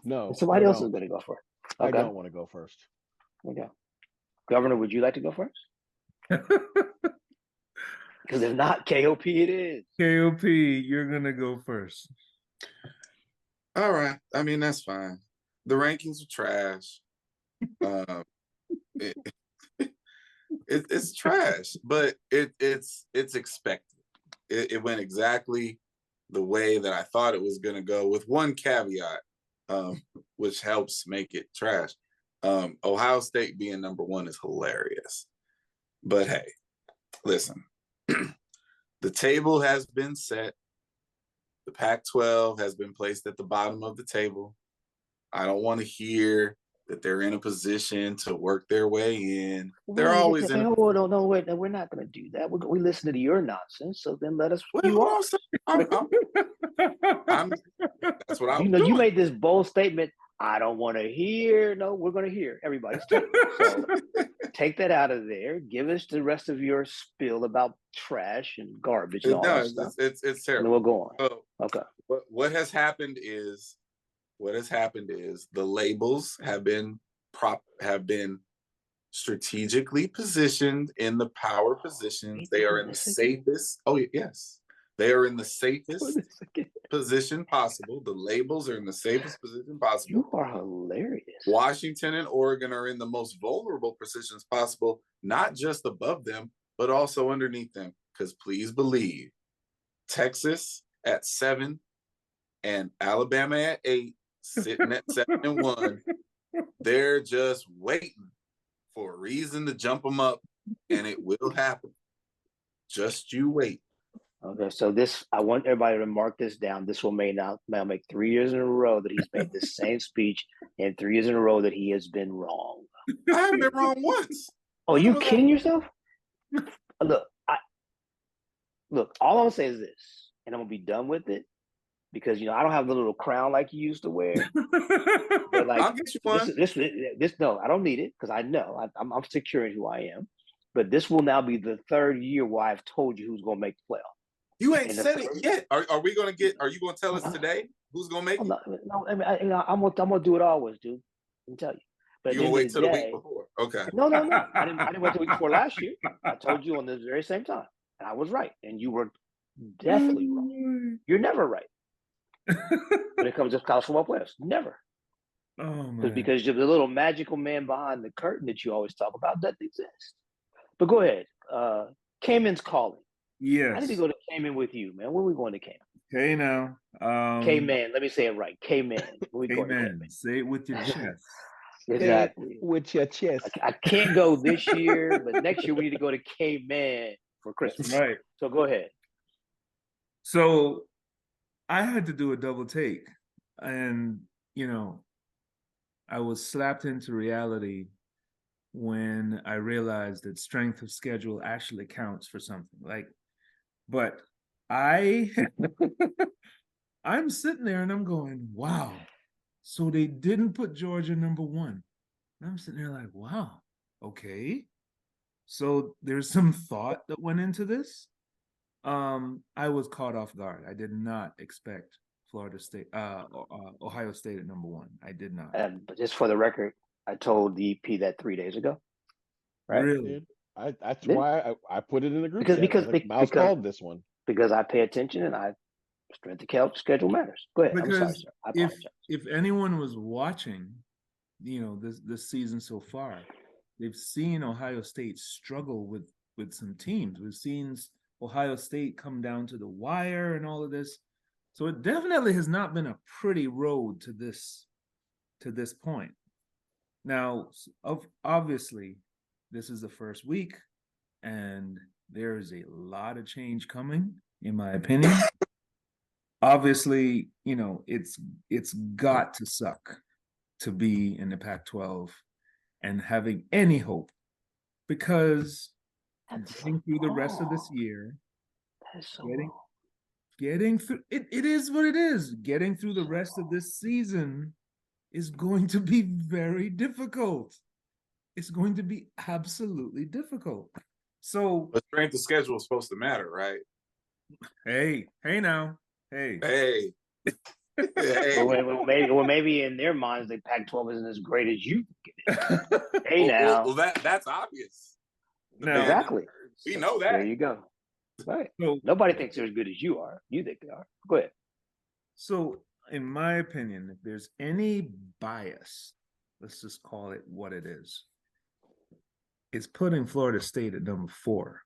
no, somebody else is going to go first. Okay. I don't want to go first. Okay. Governor, would you like to go first? Because if not, KOP it is. KOP, you're gonna go first. All right. I mean, that's fine. The rankings are trash. It, it's trash, but it's expected. It went exactly the way that I thought it was going to go, with one caveat, which helps make it trash. Ohio State being number one is hilarious. But hey, listen, the table has been set. The Pac-12 has been placed at the bottom of the table. I don't want to hear that they're in a position to work their way in. They're always in. No, wait, no, we're not going to do that. We listen to your nonsense, so then let us. Well, that's what I'm doing. You made this bold statement. I don't want to hear. No, we're going to hear everybody's take. So take that out of there. Give us the rest of your spiel about trash and garbage and all that stuff. It's terrible. And we'll go on. Okay. What has happened is the labels have been strategically positioned in the power positions. They are in the safest. Oh yes, they are in the safest position possible. The labels are in the safest position possible. You are hilarious. Washington and Oregon are in the most vulnerable positions possible, not just above them, but also underneath them. Because please believe, Texas at 7 and Alabama at 8, sitting at 7-1, they're just waiting for a reason to jump them up, and it will happen. Just you wait. Okay, so this, I want everybody to mark this down. This will now make 3 years in a row that he's made the same speech, and 3 years in a row that he has been wrong. I haven't been wrong once. Oh, you kidding yourself? Look, all I'm gonna say is this, and I'm gonna be done with it, because I don't have the little crown like you used to wear. But like, I'll get you one. This no, I don't need it, because I know I'm secure in who I am. But this will now be the third year where I've told you who's gonna make the playoff. You ain't said it yet. Are we gonna get? Are you gonna tell us today who's gonna make it? No, I'm gonna do it always, dude. I can tell you. But you gonna wait till the week before? Okay. No. I didn't wait till the week before last year. I told you on the very same time, and I was right, and you were definitely wrong. You're never right when it comes to college football playoffs. Never. Oh man. Because you're the little magical man behind the curtain that you always talk about doesn't exist. But go ahead. Cayman's calling. Yes. I need to go to Cayman with you, man. When are we going to Cayman? Okay, now. Cayman. Let me say it right. Cayman. Cayman. Say it with your chest. Exactly. With your chest. I can't go this year, but next year we need to go to Cayman for Christmas. Right. So go ahead. So I had to do a double take, and I was slapped into reality when I realized that strength of schedule actually counts for something. But I'm sitting there and I'm going, wow. So they didn't put Georgia number 1. And I'm sitting there like, wow, okay. So there's some thought that went into this. I was caught off guard. I did not expect Ohio State at number 1. I did not. But just for the record, I told the EP that 3 days ago. Right? Really? That's why I put it in the group chat. Because Mouse called this one. Because I pay attention and strength of schedule matters. Go ahead. Because I'm sorry, sir. I apologize. If anyone was watching, this season so far, they've seen Ohio State struggle with some teams. We've seen Ohio State come down to the wire and all of this. So it definitely has not been a pretty road to this point. Now, obviously, this is the first week, and there is a lot of change coming, in my opinion. Obviously, it's got to suck to be in the Pac-12 and having any hope, because getting through the rest of this year, getting through it is what it is. Getting through the rest of this season is going to be very difficult. It's going to be absolutely difficult. So the strength of schedule is supposed to matter, right? Hey now. Hey. Hey. Well, maybe in their minds, the Pac-12 isn't as great as you think it is. Hey, now. Well, that's obvious. No. Exactly. We know that. There you go. Right. So, nobody thinks they're as good as you are. You think they are. Go ahead. So, in my opinion, if there's any bias, let's just call it what it is, it's putting Florida State at number 4.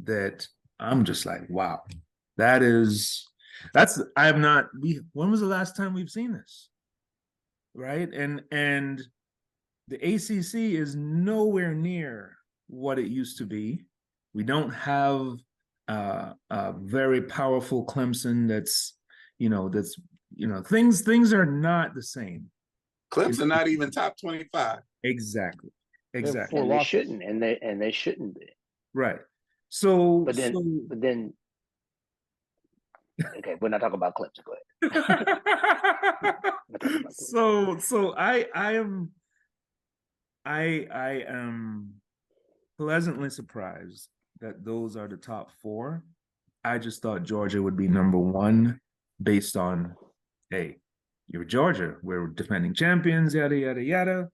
That I'm just like, wow, I have not. When was the last time we've seen this? Right, and the ACC is nowhere near what it used to be. We don't have a very powerful Clemson. Things are not the same. Clemson not even top 25. Exactly. They have Exactly. 4 And they losses. shouldn't, and they shouldn't be. Right. So, But then, okay, we're not talking about Clemson. Go ahead. so I am pleasantly surprised that those are the top 4. I just thought Georgia would be number 1 based on, hey, you're Georgia, we're defending champions, yada yada yada.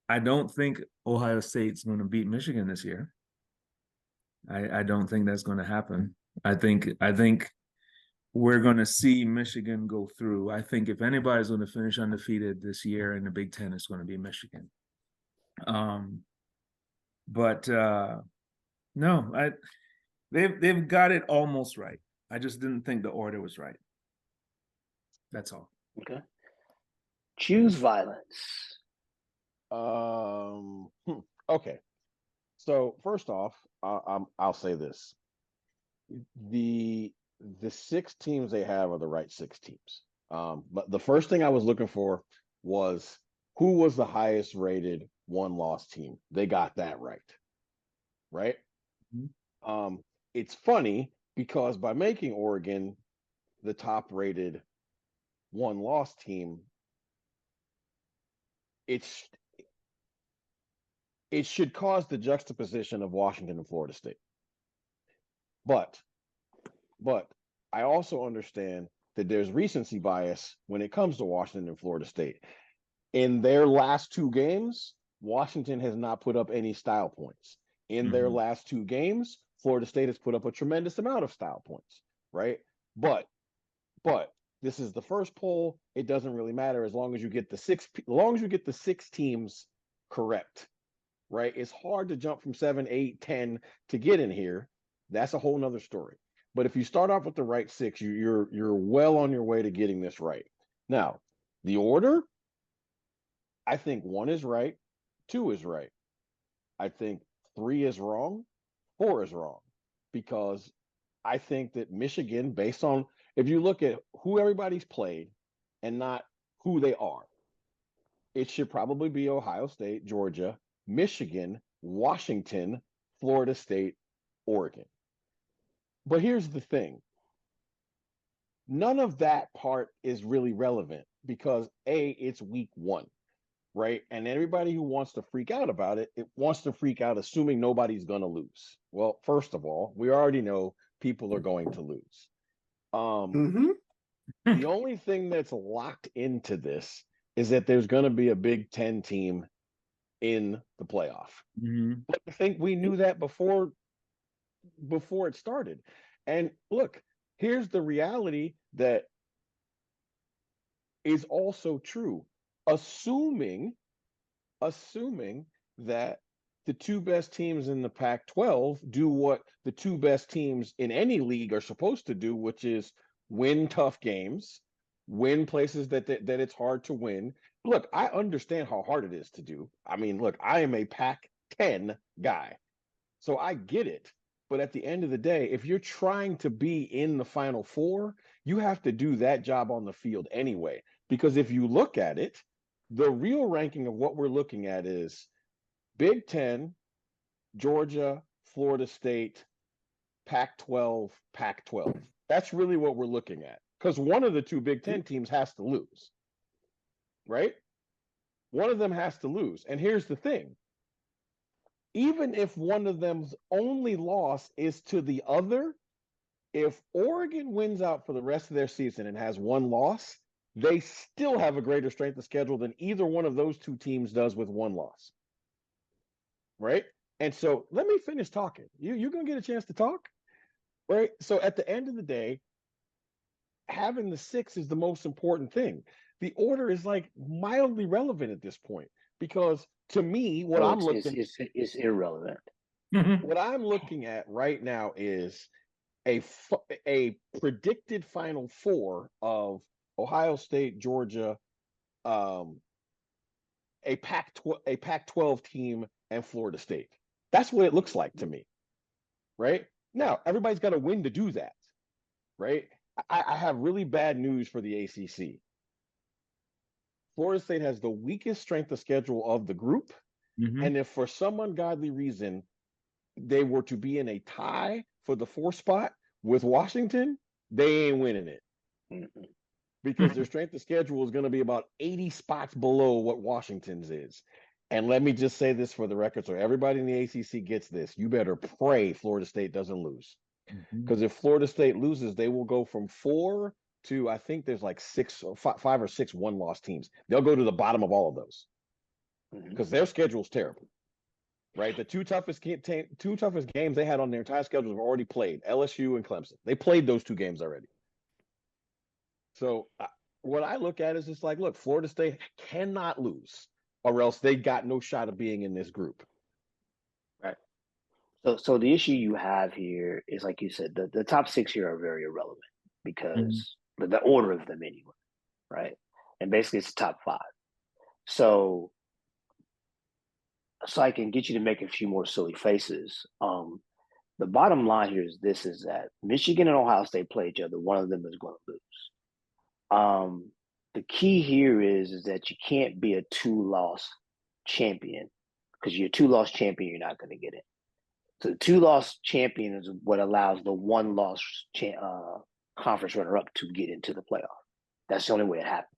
I don't think Ohio State's going to beat Michigan this year. I don't think that's going to happen. I think we're going to see Michigan go through. I think if anybody's going to finish undefeated this year in the Big Ten, it's going to be Michigan. But no, they've got it almost right. I just didn't think the order was right. That's all. Okay. Choose violence. Okay. So first off, I'll say this: the 6 teams they have are the right 6 teams. But the first thing I was looking for was who was the highest rated 1-loss team. They got that right. Right. Mm-hmm. It's funny because by making Oregon the top rated 1-loss team, it should cause the juxtaposition of Washington and Florida State. But I also understand that there's recency bias when it comes to Washington and Florida State. In their last 2 games, Washington has not put up any style points. In their last 2 games, Florida State has put up a tremendous amount of style points, right? But this is the first poll. It doesn't really matter as long as you get the 6 teams correct, right? It's hard to jump from 7, 8, 10 to get in here. That's a whole nother story. But if you start off with the right 6, you're well on your way to getting this right. Now, the order, I think 1 is right, 2 is right. I think 3 is wrong, 4 is wrong, because I think that Michigan, based on, if you look at who everybody's played and not who they are, it should probably be Ohio State, Georgia, Michigan, Washington, Florida State, Oregon. But here's the thing. None of that part is really relevant because it's week 1, right? And everybody who wants to freak out about it, wants to freak out assuming nobody's going to lose. Well, first of all, we already know people are going to lose. The only thing that's locked into this is that there's going to be a Big Ten team in the playoff. But I think we knew that before it started. And look, here's the reality that is also true. Assuming that the 2 best teams in the Pac-12 do what the 2 best teams in any league are supposed to do, which is win tough games, win places that it's hard to win. Look, I understand how hard it is to do. I mean, look, I am a Pac-10 guy, so I get it. But at the end of the day, if you're trying to be in the Final Four, you have to do that job on the field anyway. Because if you look at it, the real ranking of what we're looking at is Big Ten, Georgia, Florida State, Pac-12, Pac-12. That's really what we're looking at. Because one of the 2 Big Ten teams has to lose, right? One of them has to lose. And here's the thing. Even if one of them's only loss is to the other, if Oregon wins out for the rest of their season and has 1 loss, they still have a greater strength of schedule than either one of those 2 teams does with 1 loss. Right? And so let me finish talking. You're going to get a chance to talk? right? So at the end of the day, having the 6 is the most important thing. The order is like mildly relevant at this point because to me, No, it's irrelevant. what I'm looking at right now is a predicted Final Four of Ohio State, Georgia, a Pac-12 team, and Florida State. That's what it looks like to me, right? Now, everybody's got to win to do that, right? I have really bad news for the ACC. Florida State has the weakest strength of schedule of the group. And if for some ungodly reason they were to be in a tie for the 4th spot with Washington, they ain't winning it. Because their strength of schedule is going to be about 80 spots below what Washington's is. And let me just say this for the record, so everybody in the ACC gets this. You better pray Florida State doesn't lose. Because if Florida State loses, they will go from 4 to, I think there's like 5 or 6 one-loss teams. They'll go to the bottom of all of those because their schedule's terrible, right? The two toughest games they had on their entire schedule have already played, LSU and Clemson. They played those 2 games already. So what I look at is just like, look, Florida State cannot lose or else they got no shot of being in this group. Right. So the issue you have here is, like you said, the top 6 here are very irrelevant because the order of them anyway, right? And basically it's the top 5. So I can get you to make a few more silly faces. The bottom line here is this, is that Michigan and Ohio State play each other. One of them is going to lose. The key here is that you can't be a 2-loss champion, because you're a 2-loss champion, you're not going to get it. So the 2-loss champion is what allows the 1-loss conference runner-up to get into the playoff. That's the only way it happens.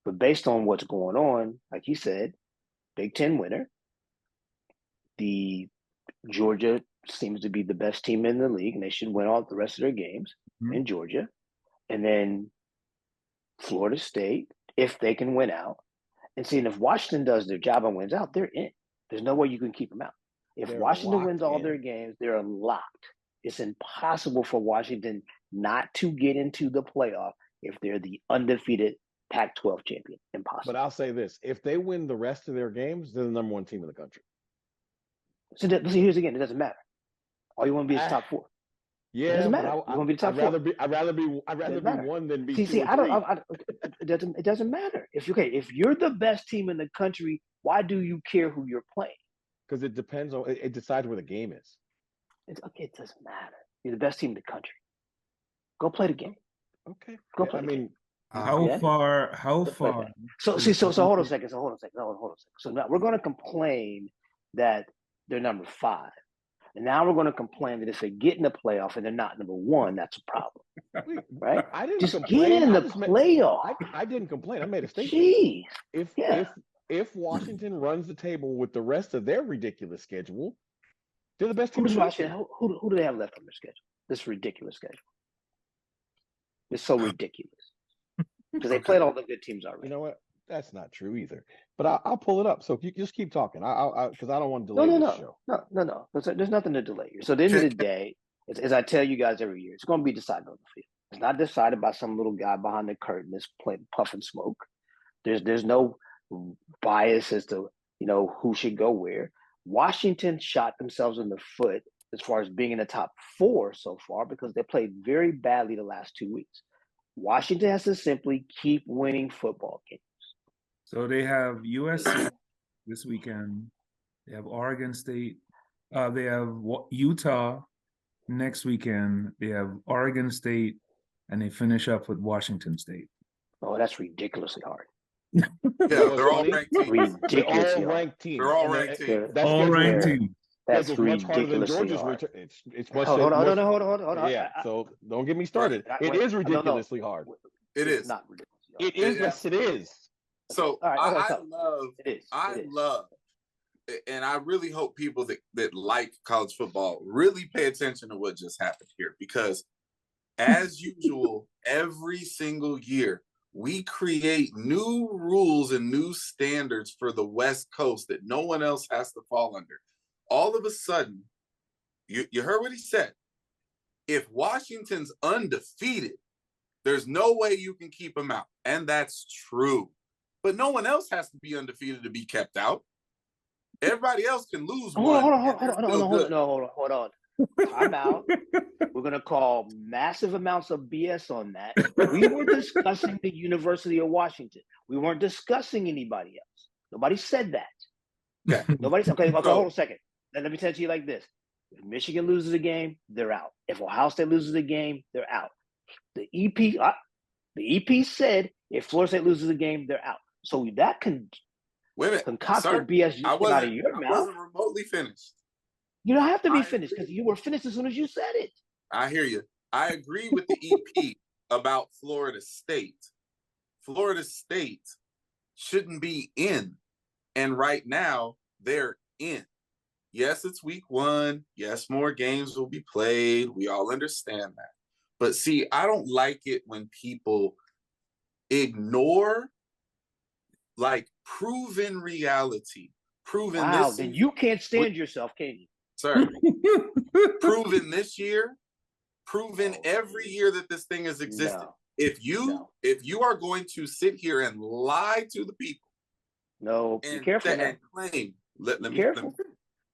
But based on what's going on, like you said, Big Ten winner, the Georgia seems to be the best team in the league, and they should win all the rest of their games in Georgia. And then Florida State, if they can win out. And seeing if Washington does their job and wins out, they're in. There's no way you can keep them out. If Washington wins all their games, they're locked. It's impossible for Washington not to get into the playoff if they're the undefeated Pac-12 champion. Impossible. But I'll say this. If they win the rest of their games, they're the number 1 team in the country. So here's again, it doesn't matter. All you want to be is top 4. Yeah, it doesn't matter. You want to be the top 4. I'd rather be 1 than be 2 See, or 3. It doesn't matter. If you're the best team in the country, why do you care who you're playing? Because it depends on it decides where the game is. It doesn't matter. You're the best team in the country. Go play the game. Okay. Go play the game. How far? So hold on a second. So now we're going to complain that they're number 5. And now we're going to complain that if they get in the playoff and they're not number 1, that's a problem. Right? I didn't just complain. Get in the playoff. I didn't complain. I made a statement. Jeez. If Washington runs the table with the rest of their ridiculous schedule, they're the best team. Who do they have left on their schedule? This ridiculous schedule. It's so ridiculous. Because they played all the good teams already. You know what? That's not true either. But I'll pull it up. So you just keep talking. Because I don't want to delay this show. No. There's nothing to delay here. So at the end of the day, as I tell you guys every year, it's going to be decided on the field. It's not decided by some little guy behind the curtain that's playing puffing smoke. There's no bias as to who should go where. Washington shot themselves in the foot as far as being in the top 4 so far because they played very badly the last 2 weeks. Washington has to simply keep winning football games. So they have USC this weekend. They have Oregon State. They have Utah next weekend. They have Oregon State, and they finish up with Washington State. Oh, that's ridiculously hard. Yeah, they're all ranked teams. Ridiculously ranked teams. They're all ranked teams. All ranked teams. That's much harder than ridiculously Georgia's hard. It's much. Hold on. Yeah, so don't get me started. It is ridiculously hard. It is not ridiculously hard. It is. Yes, it is. So I love, It is. and I really hope people that like college football really pay attention to what just happened here, because as usual, every single year we create new rules and new standards for the West Coast that no one else has to fall under. All of a sudden, you heard what he said. if Washington's undefeated, there's no way you can keep them out. And that's true. But no one else has to be undefeated to be kept out. Everybody else can lose one. Hold on. Time out. We're going to call massive amounts of BS on that. We were discussing the University of Washington. We weren't discussing anybody else. Nobody said that. Yeah. Nobody said, okay, hold on a second. Let me tell you like this. If Michigan loses a game, they're out. If Ohio State loses a game, they're out. The EP said if Florida State loses a game, they're out. So that can concoct the BS out of your mouth. I wasn't remotely finished. You don't have to be finished because you were finished as soon as you said it. I hear you. I agree with the EP about Florida State. Florida State shouldn't be in. And right now, they're in. Yes, it's week 1. Yes, more games will be played. We all understand that. But see, I don't like it when people ignore like proven reality. Wow, then you can't stand yourself, can you? Sir, proven this year, proven every year that this thing has existed. No. If you are going to sit here and lie to the people, be careful and claim, let me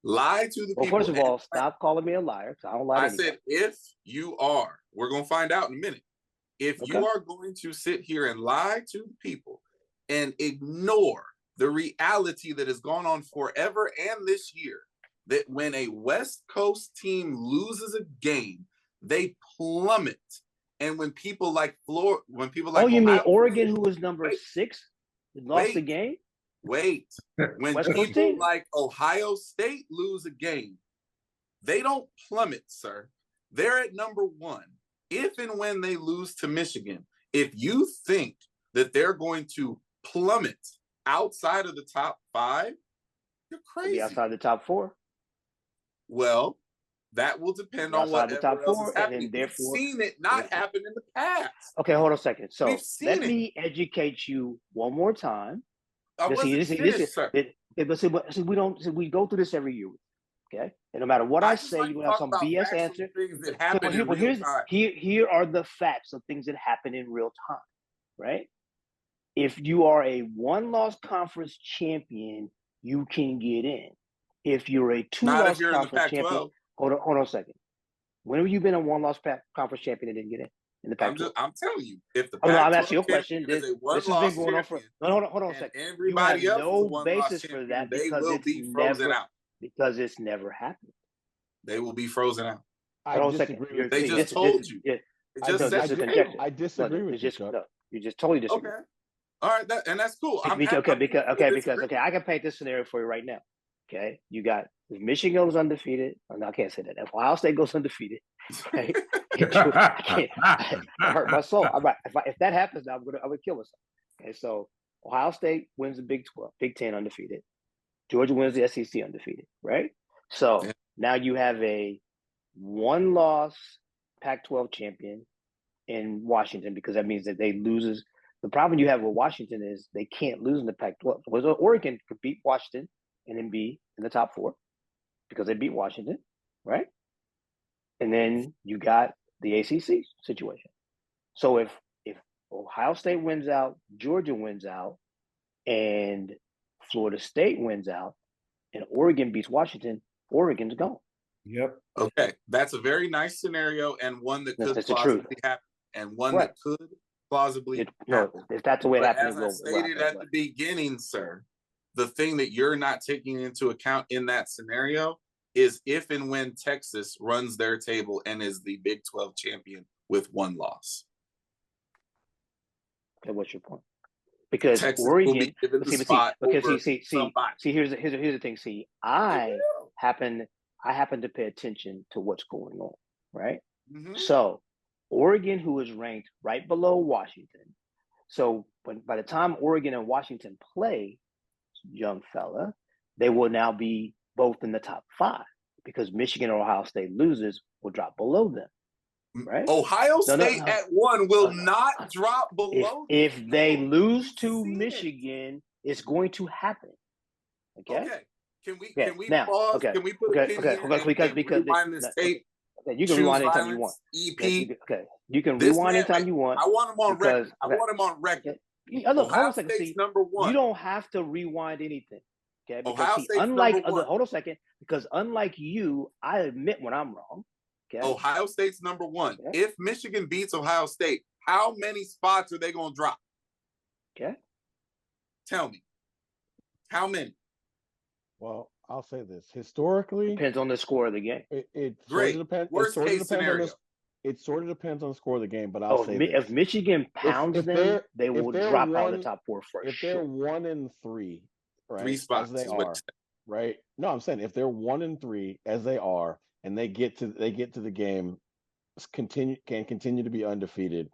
lie to the people. Well, first of all, stop calling me a liar because I don't lie. I said, if you are, we're gonna find out in a minute. If you are going to sit here and lie to the people and ignore the reality that has gone on forever and this year, that when a West Coast team loses a game, they plummet. And when people like Florida, you mean Oregon, who was number 6, lost the game? When people like Ohio State lose a game, they don't plummet, sir. They're at number 1. If and when they lose to Michigan, if you think that they're going to plummet outside of the top 5, you're crazy. Outside the top 4. Well, that will depend on what else is happening. We've seen it not happen in the past. Okay, hold on a second. So let me educate you one more time. We go through this every year. Okay, and no matter what I say, you're gonna have some BS answer. Here are the facts of things that happen in real time, right? If you are a 1-loss conference champion, you can get in. If you're a 2-loss conference champion, hold on a second. When have you been a 1-loss conference champion and didn't get in the Pac-12? I'm telling you, if the I'm asking you a question. This has been going on for. Hold on a second. Everybody else no basis for that because it's never happened. They will be frozen out. I disagree with They just told you. I disagree with you, Chuck. You just totally disagree. Okay. All right, that's cool. Because I can paint this scenario for you right now. Okay, you got if Michigan goes undefeated. No, I can't say that. If Ohio State goes undefeated, right? I hurt my soul. If that happens, I would kill myself. Okay, so Ohio State wins the Big 12, Big 10 undefeated. Georgia wins the SEC undefeated, right? So now you have a 1-loss Pac-12 champion in Washington because that means that they loses. The problem you have with Washington is they can't lose in the Pac-12. Oregon could beat Washington and then be in the top 4 because they beat Washington, right? And then you got the ACC situation. So if Ohio State wins out, Georgia wins out, and Florida State wins out, and Oregon beats Washington, Oregon's gone. Yep. Okay, that's a very nice scenario and one that could plausibly happen, and one that could plausibly happen. If that's the way it happens, as I stated at the beginning, sir, the thing that you're not taking into account in that scenario is if and when Texas runs their table and is the Big 12 champion with 1 loss. Okay, what's your point? Because Texas Oregon, will be given the spot over somebody. Here's the thing. See, I happen to pay attention to what's going on, right? Mm-hmm. So Oregon, who is ranked right below Washington. So by the time Oregon and Washington play, young fella, they will now be both in the top 5 because Michigan or Ohio State loses will drop below them. Right? Ohio State at 1 will not drop below. If they lose to Michigan, it's going to happen. Okay. Can we pause? Can we put a pin here and rewind this tape? Okay, you can choose rewind anytime you violence, want. EP. Okay, you can This rewind man, anytime you want. I want him on record. because- I want him on record. Okay. Look, hold on Ohio a second. State's See, number one. you don't have to rewind anything. Okay, because Ohio see, State's unlike number other, one. hold on a second, because unlike you, I admit when I'm wrong. Okay. Ohio State's number one. Okay. If Michigan beats Ohio State, how many spots are they going to drop? Okay. Tell me. How many? Well, I'll say this. Historically, Depends on the score of the game. it sort Great. of depends. Worst case scenario. It sort of depends on the score of the game, but I'll say If this. Michigan pounds if them, they're- they if will they're drop out of one- the top four for If sure. they're 1-3, right, 3 spots as they is what are, you're saying. right? No, I'm saying if they're 1-3 as they are, and they get to the game, can continue to be undefeated,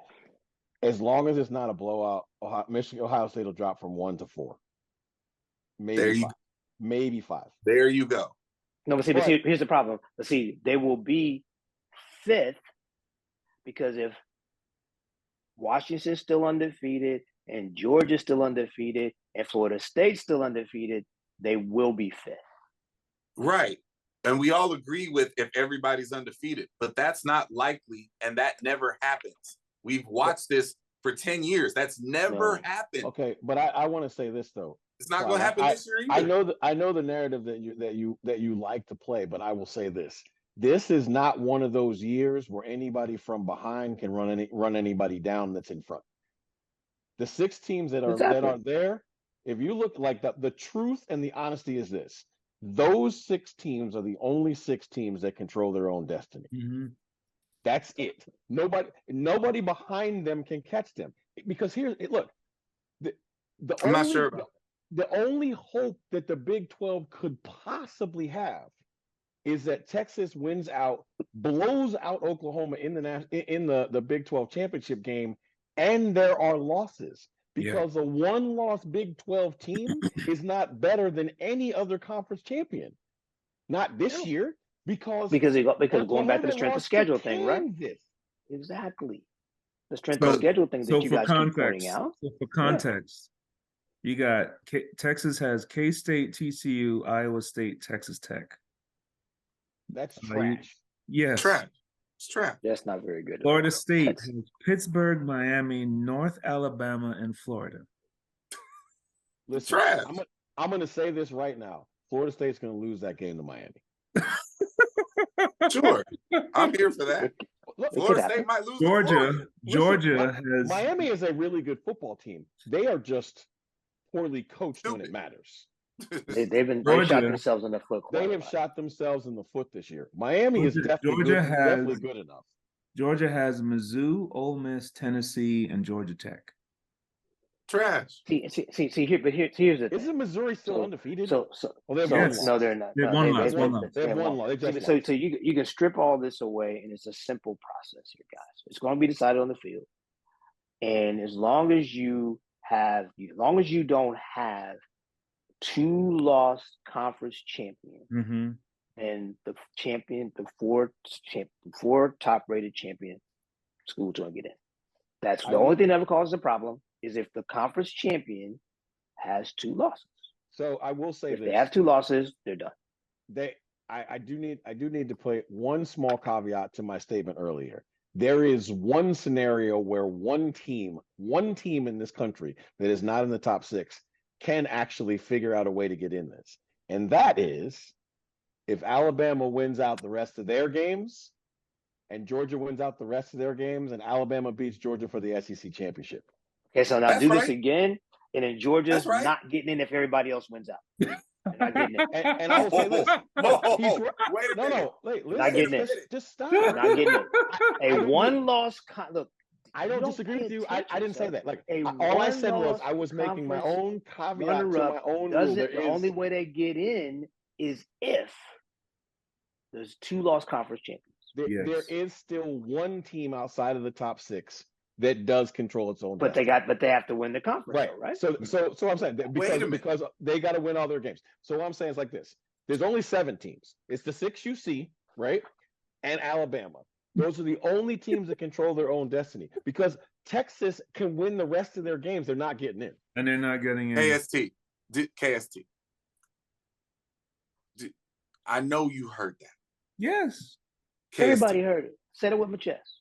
as long as it's not a blowout. Ohio State will drop from 1 to 4, maybe 5, maybe 5. There you go. No, but see, here's the problem. But see, they will be 5th because if Washington's still undefeated and Georgia's still undefeated and Florida State's still undefeated, they will be 5th. Right. And we all agree with if everybody's undefeated, but that's not likely, and that never happens. We've watched this for 10 years. That's never happened. Okay, but I want to say this though. It's not going to happen this year either. I know the narrative that you like to play, but I will say this: this is not one of those years where anybody from behind can run anybody down that's in front. The 6 teams that are there, if you look like the truth and the honesty is this: those 6 teams are the only 6 teams that control their own destiny. Mm-hmm. That's it. Nobody behind them can catch them, because look. I'm not sure about the only hope that the Big 12 could possibly have is that Texas wins out, blows out Oklahoma in the Big 12 championship game, and there are losses, because a one-loss Big 12 team is not better than any other conference champion. Not this year, because going back to the strength of schedule thing, right? Exactly. The strength of schedule thing that you guys keep pointing out. So for context, you got Texas has K-State, TCU, Iowa State, Texas Tech. That's trash. Yes. trash. It's trash. That's not very good. Florida State has Pittsburgh, Miami, North Alabama, and Florida. Listen, Trash. I'm going to say this right now. Florida State's going to lose that game to Miami. Sure. I'm here for that. Look, Florida State might lose. Georgia has Miami is a really good football team. They are just poorly coached when it matters. They've shot themselves in the foot. They have shot themselves in the foot this year. Miami is definitely good enough. Georgia has Mizzou, Ole Miss, Tennessee, and Georgia Tech. Trash. Here's the thing. Isn't Missouri still undefeated? No, they're not. They have one loss. They have one loss. So you can strip all this away, and it's a simple process here, guys. It's going to be decided on the field, and as long as you don't have 2 lost conference champions, Mm-hmm. and the 4 top-rated champion schools going to get in. That's the only thing that ever causes a problem, is if the conference champion has 2 losses. So I will say if they have 2 losses, they're done. I do need to play one small caveat to my statement earlier. There is one scenario where one team in this country that is not in the top 6 can actually figure out a way to get in this. And that is if Alabama wins out the rest of their games and Georgia wins out the rest of their games and Alabama beats Georgia for the SEC championship. Okay, so now this again, and then Georgia's not getting in if everybody else wins out. They're not getting in. And I will say this. Wait a minute. Listen, not getting in. Just stop. Not getting in. A one-loss look. I don't disagree with you. I didn't say that. Like all I said was I was making my own caveat to my own rule. The only way they get in is if there's 2 lost conference champions. There is still one team outside of the top 6 that does control its own. But destiny. they have to win the conference, right? Though, right? So I'm saying that because they got to win all their games. So what I'm saying is like this: there's only 7 teams. It's the 6 you see, right? And Alabama. Those are the only teams that control their own destiny. Because Texas can win the rest of their games, they're not getting in. And they're not getting in. KST. I know you heard that. Yes. Everybody heard it. Said it with my chest.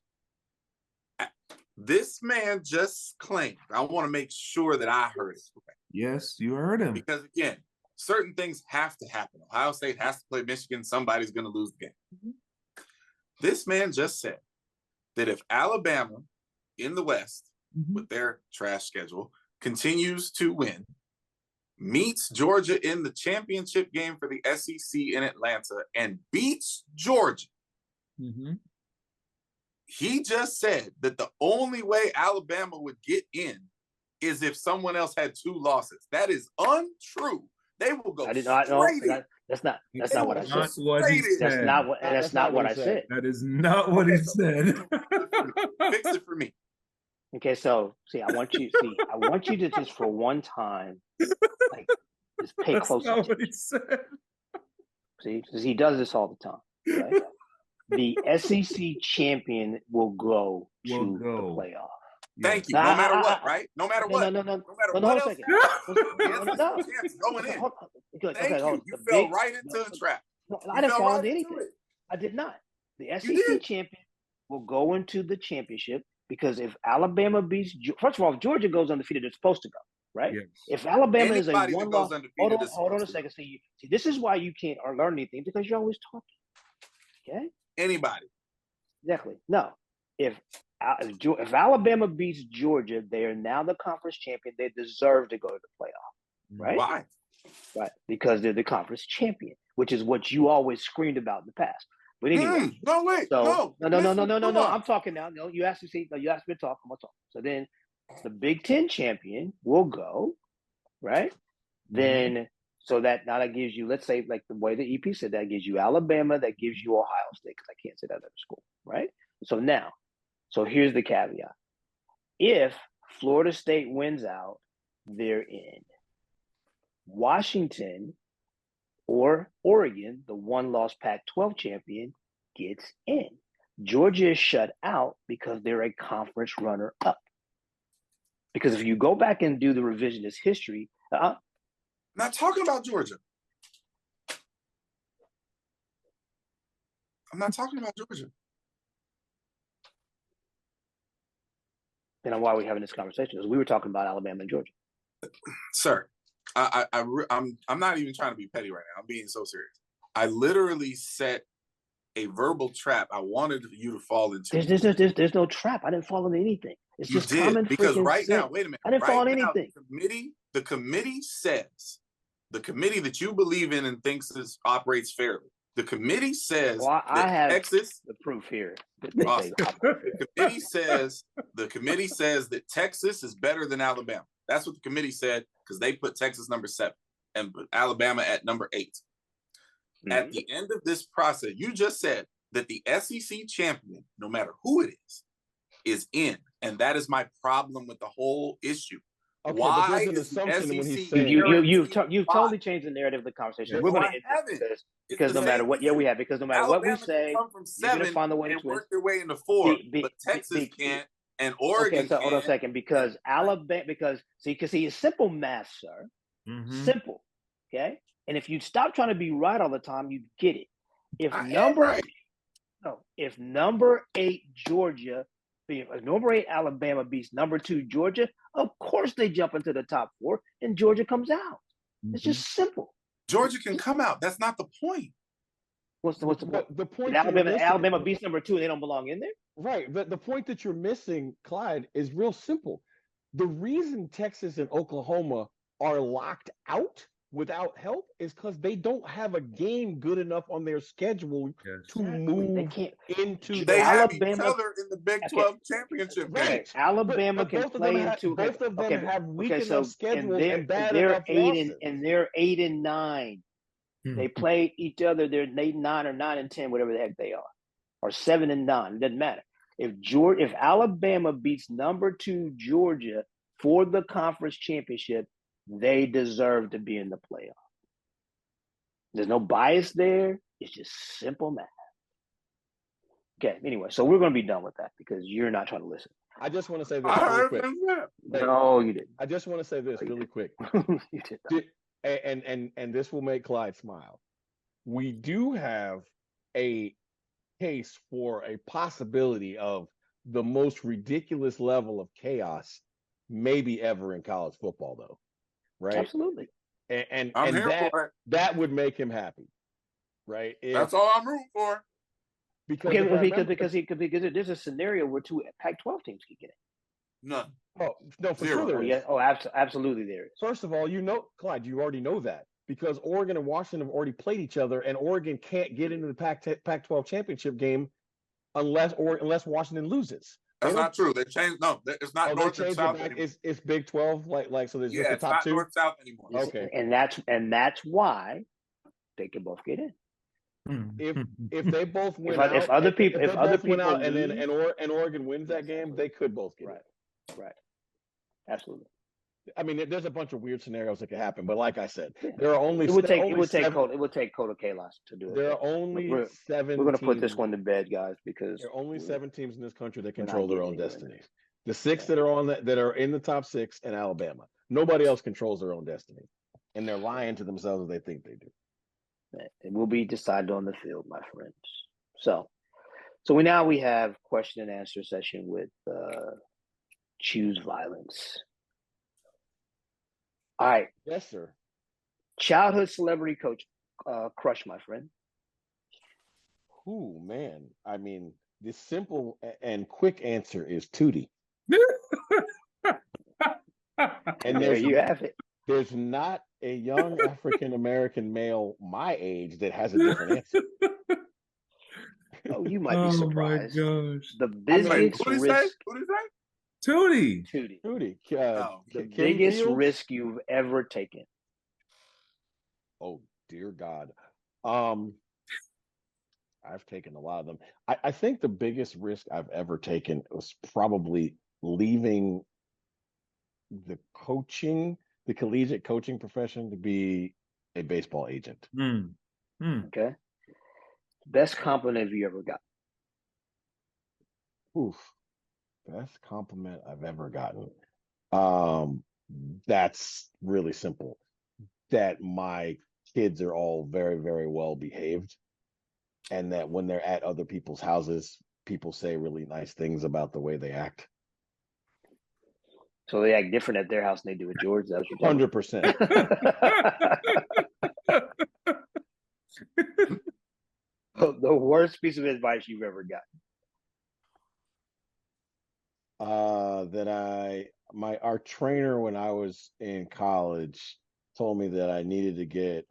This man just claimed. I want to make sure that I heard it correct. Yes, you heard him. Because again, certain things have to happen. Ohio State has to play Michigan. Somebody's going to lose the game. Mm-hmm. This man just said that if Alabama in the West, with their trash schedule, continues to win, meets Georgia in the championship game for the SEC in Atlanta, and beats Georgia, he just said that the only way Alabama would get in is if someone else had 2 losses. That is untrue. They will go. I did not know. That's not what I said. That's not what I said. That is not what he said. Fix it for me. Okay, so I want you to just for one time, like, just pay close attention. That's not what he said. See, because he does this all the time. Right? The SEC champion will go to the playoff. Thank you. No matter what, right? No matter what. No matter what else. Going in. Thank you. You fell right into the trap. No, I didn't fall into anything. I did not. The SEC champion will go into the championship because if Alabama beats, first of all, if Georgia goes undefeated, they're supposed to go, right? Yes. If Alabama is a one-loss, hold on a second. See, this is why you can't learn anything, because you're always talking. Okay. Anybody. Exactly. No. If Alabama beats Georgia, they are now the conference champion. They deserve to go to the playoff, right? Why? Right, because they're the conference champion, which is what you always screamed about in the past. But anyway, no, wait, no. I'm talking now. No, you asked me to talk. I'm gonna talk. So then, the Big Ten champion will go, right? Then, so that now that gives you, let's say, like the way the EP said, that gives you Alabama, that gives you Ohio State, because I can't say that other school, right? So here's the caveat: if Florida State wins out, they're in. Washington or Oregon, the one-loss Pac-12 champion, gets in. Georgia is shut out because they're a conference runner-up. Because if you go back and do the revisionist history, not talking about Georgia. I'm not talking about Georgia. And why are we having this conversation? Because we were talking about Alabama and Georgia. Sir, I'm not even trying to be petty right now. I'm being so serious. I literally set a verbal trap I wanted you to fall into. There's no trap. I didn't fall into anything. It's just common because right sense. now, wait a minute. I didn't fall into anything. The committee says, the committee that you believe in and thinks operates fairly. The committee says I have Texas, the proof here. The committee says that Texas is better than Alabama. That's what the committee said, because they put Texas number 7 and put Alabama at number 8. At the end of this process, you just said that the SEC champion, no matter who it is in. And that is my problem with the whole issue. Okay, why is the SEC when he's saying you've totally changed the narrative of the conversation. Yeah, we're going to end this because no matter what, because no matter Alabama what we say, come from 7 you're going to find the way to work their way into 4, but Texas can't, and Oregon can't. Hold on a second, because Alabama, because it's simple math, sir. Simple, okay? And if you stop trying to be right all the time, you get it. If number 8 Georgia, if number 8 Alabama beats number 2 Georgia, of course they jump into the top 4 and Georgia comes out. It's just simple. Georgia can come out. That's not the point. What's the point? Alabama beats number 2 and they don't belong in there? Right. But the point that you're missing, Clyde, is real simple. The reason Texas and Oklahoma are locked out without help is because they don't have a game good enough on their schedule to move into. They have each other in the Big 12 championship game. Right. Alabama can play into. Both of them have weak enough schedules and bad enough losses. And they're 8 and 9. They play each other. They're 8 and 9 or 9 and 10, whatever the heck they are, or 7 and 9. It doesn't matter. If Alabama beats number 2 Georgia for the conference championship, they deserve to be in the playoff. There's no bias there. It's just simple math. Okay, anyway, so we're going to be done with that because you're not trying to listen. I just want to say this really quick. No, you didn't. I just want to say this really quick. You did not. And this will make Clyde smile. We do have a case for a possibility of the most ridiculous level of chaos maybe ever in college football, though, right? Absolutely. And I'm here that for it. that would make him happy, right? That's all I'm rooting for. Because Okay, if I remember- because there's a scenario where two Pac-12 teams could get it. None. oh no, for Zero. sure there Oh is. yeah. Oh, absolutely there is. First of all, Clyde, you already know that because Oregon and Washington have already played each other, and Oregon can't get into the Pac-12 championship game unless Washington loses. That's not true. They changed. No, it's not North and South anymore. It's Big 12, like so. There's just the it's top not two. North South anymore. Okay. And that's why they can both get in. If they both win If out, other people win out, lose, and Oregon wins that game, they could both get in. Right. Absolutely. I mean, there's a bunch of weird scenarios that could happen, but like I said, there are only It would take Coda Kalos to do it. There are only seven. We're going to put this one to bed, guys, because there are only 7 teams in this country that control their own destiny. The 6 that are that are in the top 6 and Alabama. Nobody else controls their own destiny, and they're lying to themselves if they think they do. It will be decided on the field, my friends. So we have question and answer session with Choose Violence. All right. Yes, sir. Childhood celebrity coach crush, my friend. Ooh, man. I mean, the simple and quick answer is Tootie. And there you have it. There's not a young African American male my age that has a different answer. Oh, you might be surprised. Oh my gosh. The biggest Who did he risk. say? Who did he say? Tootie. Tootie. The Kim biggest Fields? risk you've ever taken. Oh dear God. I've taken a lot of them. I think the biggest risk I've ever taken was probably leaving the collegiate coaching profession to be a baseball agent. Okay. Best compliment you ever got. Oof. Best compliment I've ever gotten. That's really simple. That my kids are all very, very well behaved. And that when they're at other people's houses, people say really nice things about the way they act. So they act different at their house than they do at yours. That's what you're 100%. The worst piece of advice you've ever gotten. Our trainer when I was in college told me that I needed to get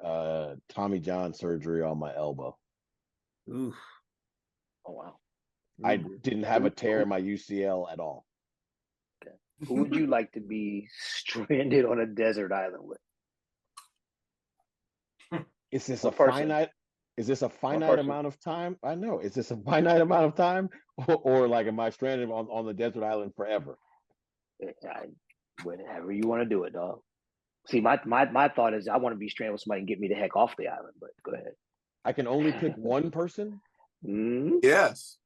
Tommy John surgery on my elbow. Oof. Oh wow. I didn't have a tear in my UCL at all. Okay. Who would you like to be stranded on a desert island with? Is this a finite amount of time? I know. Is this a finite amount of time? Or like am I stranded on the desert island forever? Whatever you want to do it, dog. See, my thought is I want to be stranded with somebody and get me the heck off the island, but go ahead. I can only pick one person? Yes.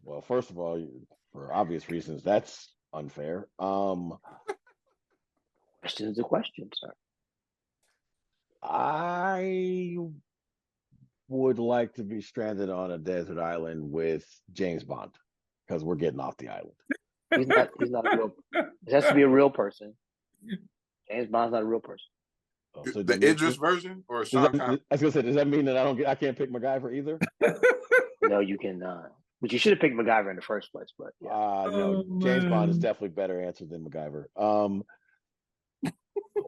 Well, first of all, for obvious reasons, that's unfair. Question is a question, sir. I would like to be stranded on a desert island with James Bond because we're getting off the island. He's not a real. It has to be a real person. James Bond's not a real person. Oh, so the Idris version or Sean Connery? I was gonna say, does that mean that I can't pick MacGyver either? No, you cannot. But you should have picked MacGyver in the first place. But yeah. No, James Bond is definitely better answer than MacGyver.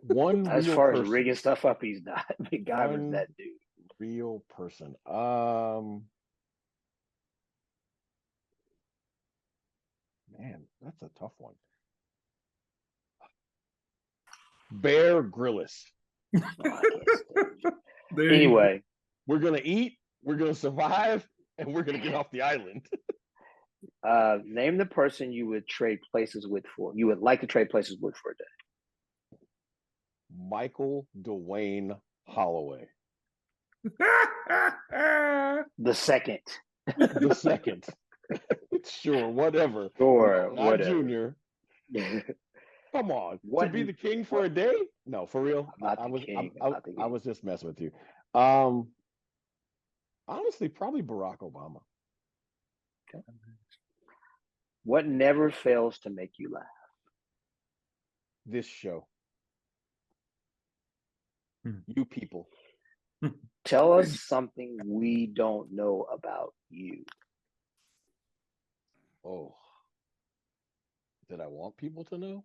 One as real far person, as rigging stuff up, he's not. MacGyver's that dude. Real person. Man, that's a tough one. Bear Grylls. Oh, I can't stand you. Anyway, we're gonna eat, we're gonna survive, and we're gonna get off the island. name the person you would trade places with for. You would like to trade places with for a day. Michael Dwayne Holloway. The second. The second. Sure, whatever. Sure, not whatever. Junior. Come on. What? To be the king for a day? No, for real. I'm not the king. I was just messing with you. Honestly, probably Barack Obama. Okay. What never fails to make you laugh? This show. Hmm. You people. Tell us something we don't know about you. Oh. Did I want people to know?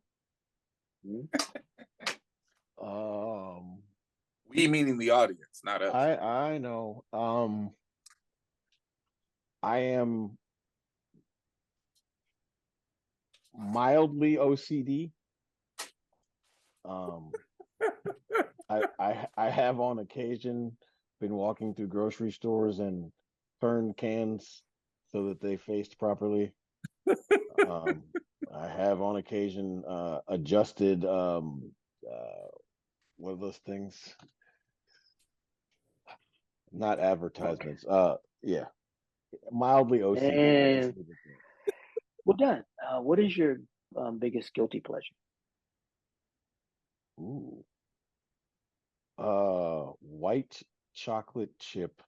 We meaning the audience, not us. I know. I am mildly OCD. I have on occasion been walking through grocery stores and turned cans so that they faced properly. I have on occasion adjusted what are those things? Not advertisements. Okay. Yeah. Mildly OCD. And well done. What is your biggest guilty pleasure? Ooh. White chocolate chip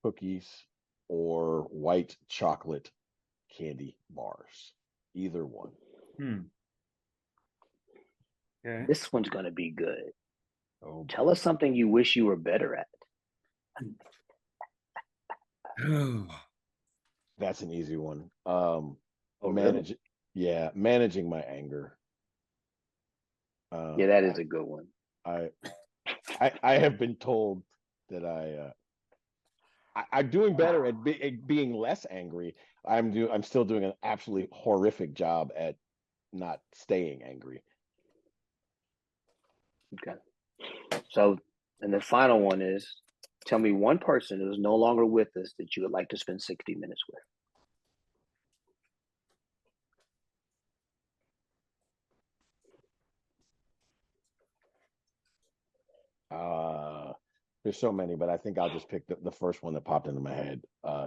cookies or white chocolate candy bars. Either one. Okay. This one's going to be good. Oh, tell us something you wish you were better at. That's an easy one. Really? Managing my anger. Yeah, that is a good one. I have been told that I'm doing better at being less angry. I'm still doing an absolutely horrific job at not staying angry. Okay. So, and the final one is, tell me one person who's no longer with us that you would like to spend 60 minutes with. There's so many, but I think I'll just pick the first one that popped into my head.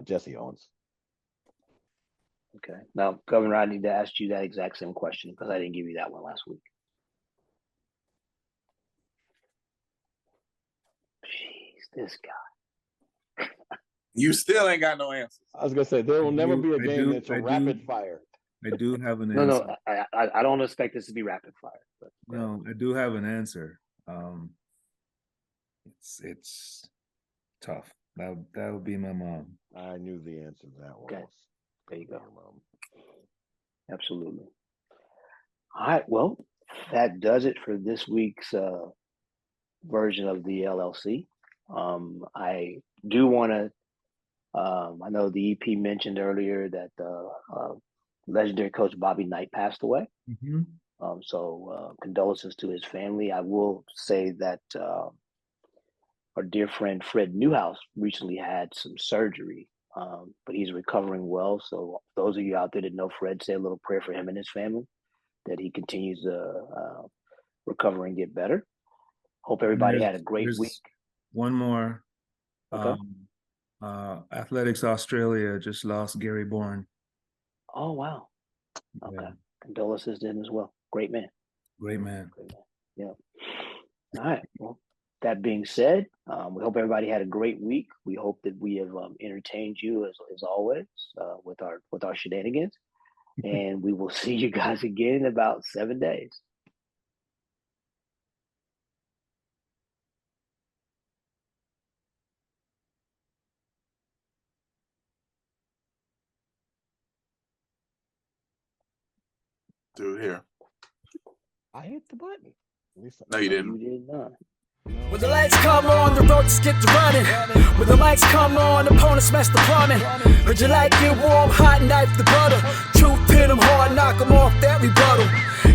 Jesse Owens. Okay. Now, Governor, I need to ask you that exact same question because I didn't give you that one last week. Jeez, this guy. You still ain't got no answers. I was gonna say there will never be a game that's a rapid fire. I do have an answer. No, I don't expect this to be rapid fire. But no, I do have an answer. It's tough. That would be my mom. I knew the answer to that one. Okay. There you go. Absolutely. All right. Well, that does it for this week's version of the LLC. I do want to. I know the EP mentioned earlier that legendary coach Bobby Knight passed away. Mm-hmm. So condolences to his family. I will say that our dear friend Fred Newhouse recently had some surgery, but he's recovering well. So those of you out there that know Fred, say a little prayer for him and his family, that he continues to recover and get better. Hope everybody had a great week. One more. Okay. Athletics Australia just lost Gary Bourne. Oh, wow. Okay. Yeah. Condolences to him as well. Great man. Great man. Yeah. All right. Well, that being said, we hope everybody had a great week. We hope that we have entertained you as always with our shenanigans, and we will see you guys again in about 7 days. Do it here. I hit the button. No, you didn't. You did not. When the lights come on, the road just get to running. When the lights come on, opponents mess the plumbing. Heard you like it warm, hot, knife the butter. Truth pin them hard, knock them off that rebuttal.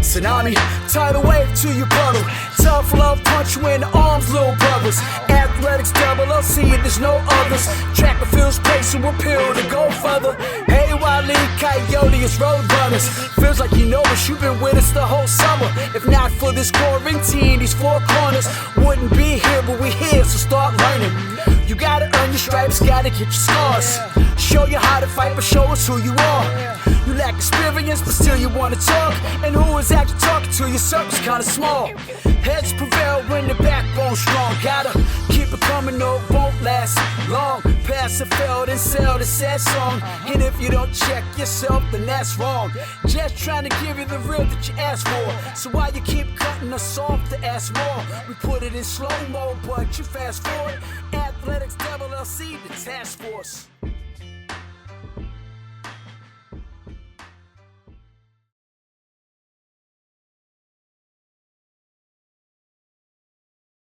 Tsunami, tidal wave to your puddle. Tough love, punch you in the arms, little brothers. Athletics LLC, there's no others. Track and fields, pacing with pill to go further. Hey, Wile E. Coyote, it's road runners. Feels like you know us, you've been with us the whole summer. If not for this quarantine, these four corners wouldn't be here, but we here, so start learning. You gotta earn your stripes, gotta get your scars. Show you how to fight, but show us who you are. You lack experience, but still you wanna talk. And who is actually talking to? Your circle's kinda small. Heads prevail when the backbone's strong. Gotta keep it coming, or it won't last long. Pass or fail, then sell the sad song. And if you don't check yourself, then that's wrong. Just trying to give you the real that you asked for. So why you keep cutting us off to ask more? We put it in slow-mo, but you fast forward. Athletics LLC, the task force.